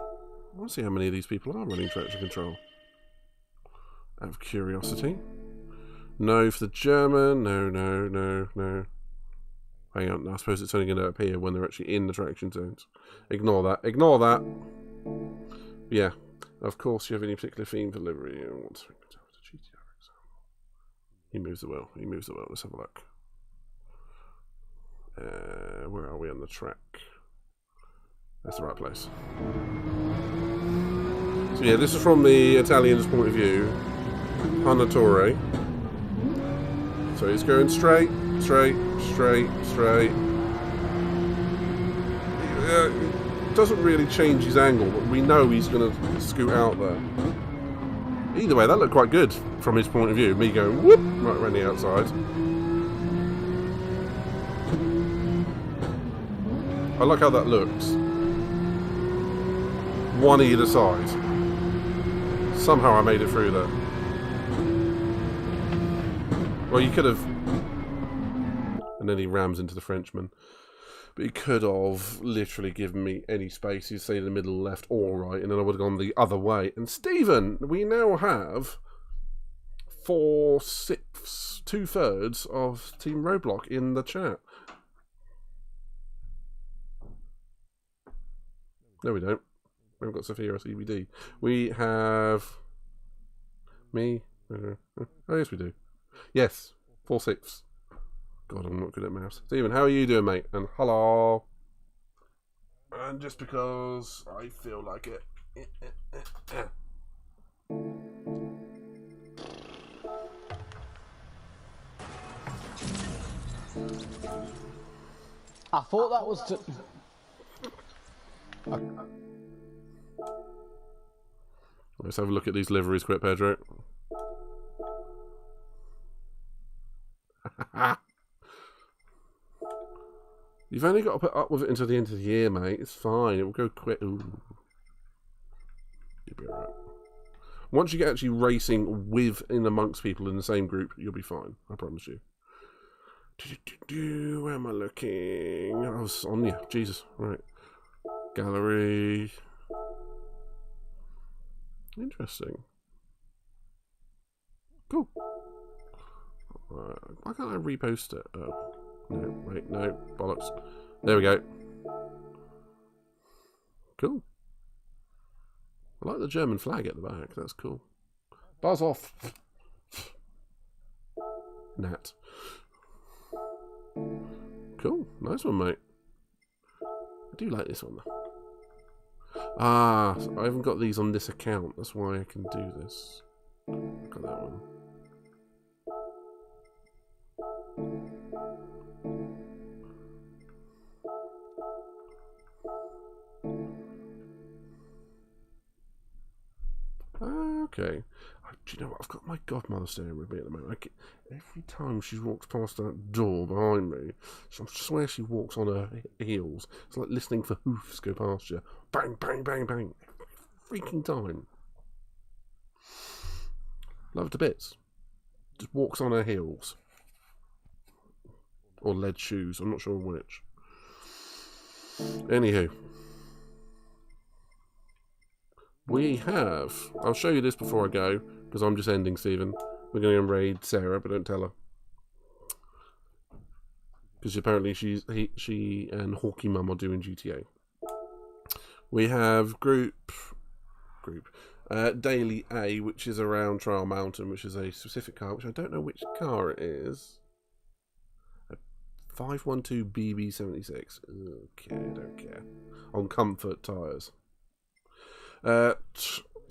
I want to see how many of these people are running traction control. Out of curiosity. No for the German. No. Hang on, I suppose it's only going to appear when they're actually in the traction zones. Ignore that. Ignore that. Yeah. Of course, you have any particular theme for livery. He moves the wheel. He moves the wheel. Let's have a look. Where are we on the track? That's the right place. So yeah, this is from the Italian's point of view. Panatore. So he's going straight. Doesn't really change his angle, but we know he's going to scoot out there. Either way, that looked quite good from his point of view. Me going whoop right around the outside. I like how that looks. One either side. Somehow I made it through there. Well, you could have... And then he rams into the Frenchman. But he could have literally given me any space. He'd say in the middle, left or right, and then I would have gone the other way. And Stephen, we now have 4/6, 2/3 of Team Roadblock in the chat. No, we don't. We haven't got Sophia or CBD. We have me. Oh, yes, we do. Yes, 4/6. God, I'm not good at maths. Stephen, how are you doing, mate? And hello. And just because I feel like it. I thought that was to... Let's have a look at these liveries quick, Pedro. You've only got to put up with it until the end of the year, mate. It's fine. It will go quick. Ooh. You'll be alright. Once you get actually racing with and amongst people in the same group, you'll be fine. I promise you. Where am I looking? I was on you. Jesus. Right. Gallery. Interesting. Cool. Why can't I repost it? Oh. No, wait, no. Bollocks. There we go. Cool. I like the German flag at the back. That's cool. Buzz off. Nat. Cool. Nice one, mate. I do like this one. Ah, so I haven't got these on this account. That's why I can do this. Got that one. Okay. Do you know what? I've got my godmother staying with me at the moment. Every time she walks past that door behind me, I swear she walks on her heels. It's like listening for hoofs go past you. Bang, bang, bang, bang. Every freaking time. Love it to bits. Just walks on her heels. Or lead shoes. I'm not sure which. Anywho. We have... I'll show you this before I go, because I'm just ending, Stephen. We're going to raid Sarah, but don't tell her. Because apparently she and Hawky Mum are doing GTA. We have group Daily A, which is around Trial Mountain, which is a specific car, which I don't know which car it is. A 512 BB76. Okay, I don't care. On comfort tyres.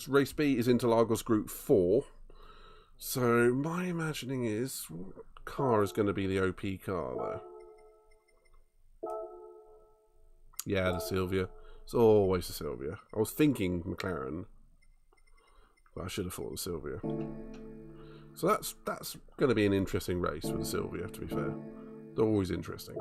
Race B is Interlagos Group 4. So my imagining is, what car is going to be the OP car there? Yeah, the Sylvia. It's always the Sylvia. I was thinking McLaren, but I should have thought the Sylvia. So that's going to be an interesting race with the Sylvia, to be fair. They're always interesting.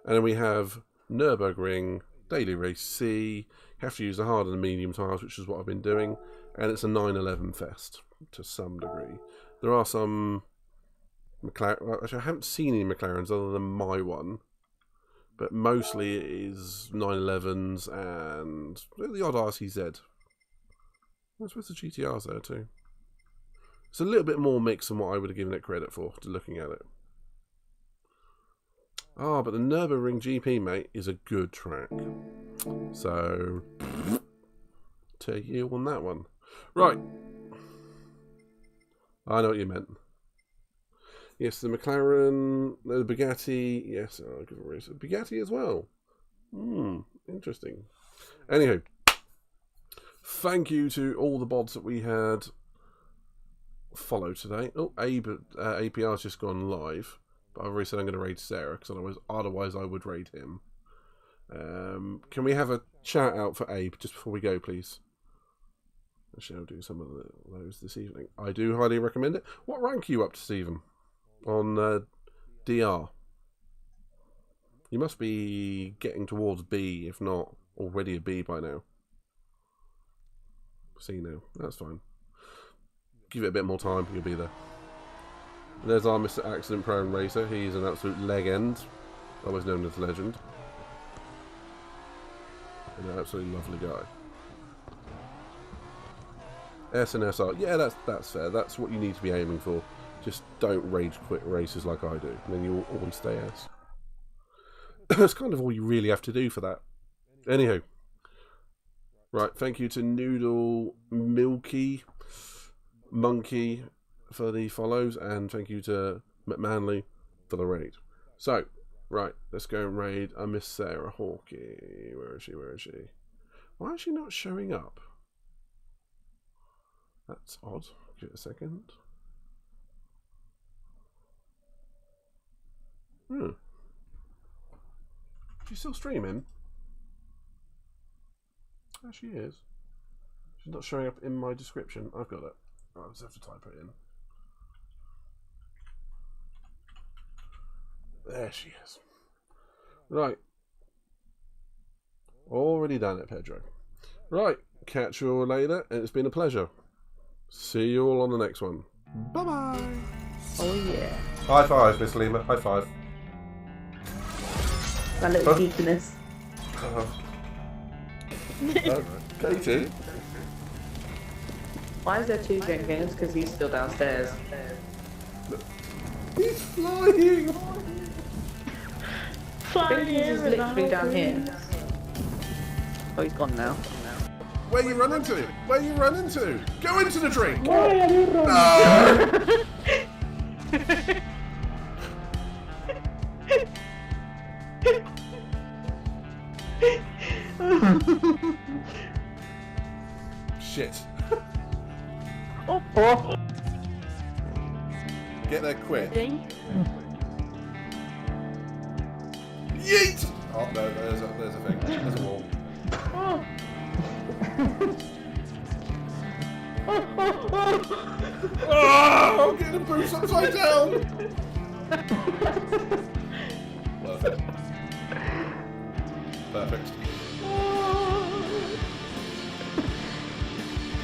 And then we have Nürburgring, Daily Race C. You have to use the hard and the medium tyres, which is what I've been doing. And it's a 911 fest, to some degree. There are some McLaren... Actually, I haven't seen any McLarens other than my one. But mostly it is 911s and the odd RCZ. I suppose the GTR's there too. It's a little bit more mixed than what I would have given it credit for, to looking at it. Ah, but the Nürburgring GP, mate, is a good track. So, to you on that one. Right. I know what you meant. Yes, the McLaren, the Bugatti, yes, I'll give it a race. Bugatti as well. Interesting. Anywho, thank you to all the bods that we had follow today. Oh, APR's just gone live, but I've already said I'm going to raid Sarah, because otherwise I would raid him. Can we have a chat out for Abe just before we go, please? Actually, I'll do some of those this evening. I do highly recommend it. What rank are you up to, Stephen? On DR. You must be getting towards B, if not already a B by now. C now. That's fine. Give it a bit more time, you'll be there. There's our Mr. Accident Prone Racer. He's an absolute leg end, otherwise known as Legend. And an absolutely lovely guy. S and SR. Yeah, that's fair. That's what you need to be aiming for. Just don't rage quit races like I do, and then you'll always stay S. That's kind of all you really have to do for that. Anyhow. Right, thank you to Noodle Milky Monkey for the follows, and thank you to McManley for the raid. So, right, let's go and raid a Miss Sarah Hawkey. Where is she? Where is she? Why is she not showing up? That's odd. Give it a second. She's still streaming. Oh, she is. She's not showing up in my description. I've got it. I'll just have to type it in. There she is. Right. Already done it, Pedro. Right. Catch you all later, and it's been a pleasure. See you all on the next one. Bye-bye. Oh, yeah. High five, Miss Lima. High five. My little geekiness. Katie? Why is there two Jenkins? Because he's still downstairs. He's flying! Jenkins is literally down here. Oh, he's gone now. Where you run into? Where you run into? Go into the drink! Shit. Oh. Get there quick. Yeet! Oh no, there's a thing. There's a wall. Oh. Oh, I'm getting a boost upside down! Perfect. Perfect.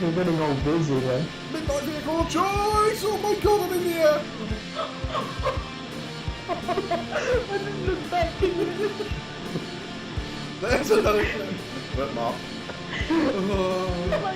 You're getting all busy then. Midnight vehicle of choice! Oh my god, I'm in the air! I didn't look back. There's another thing. Mark. Oh my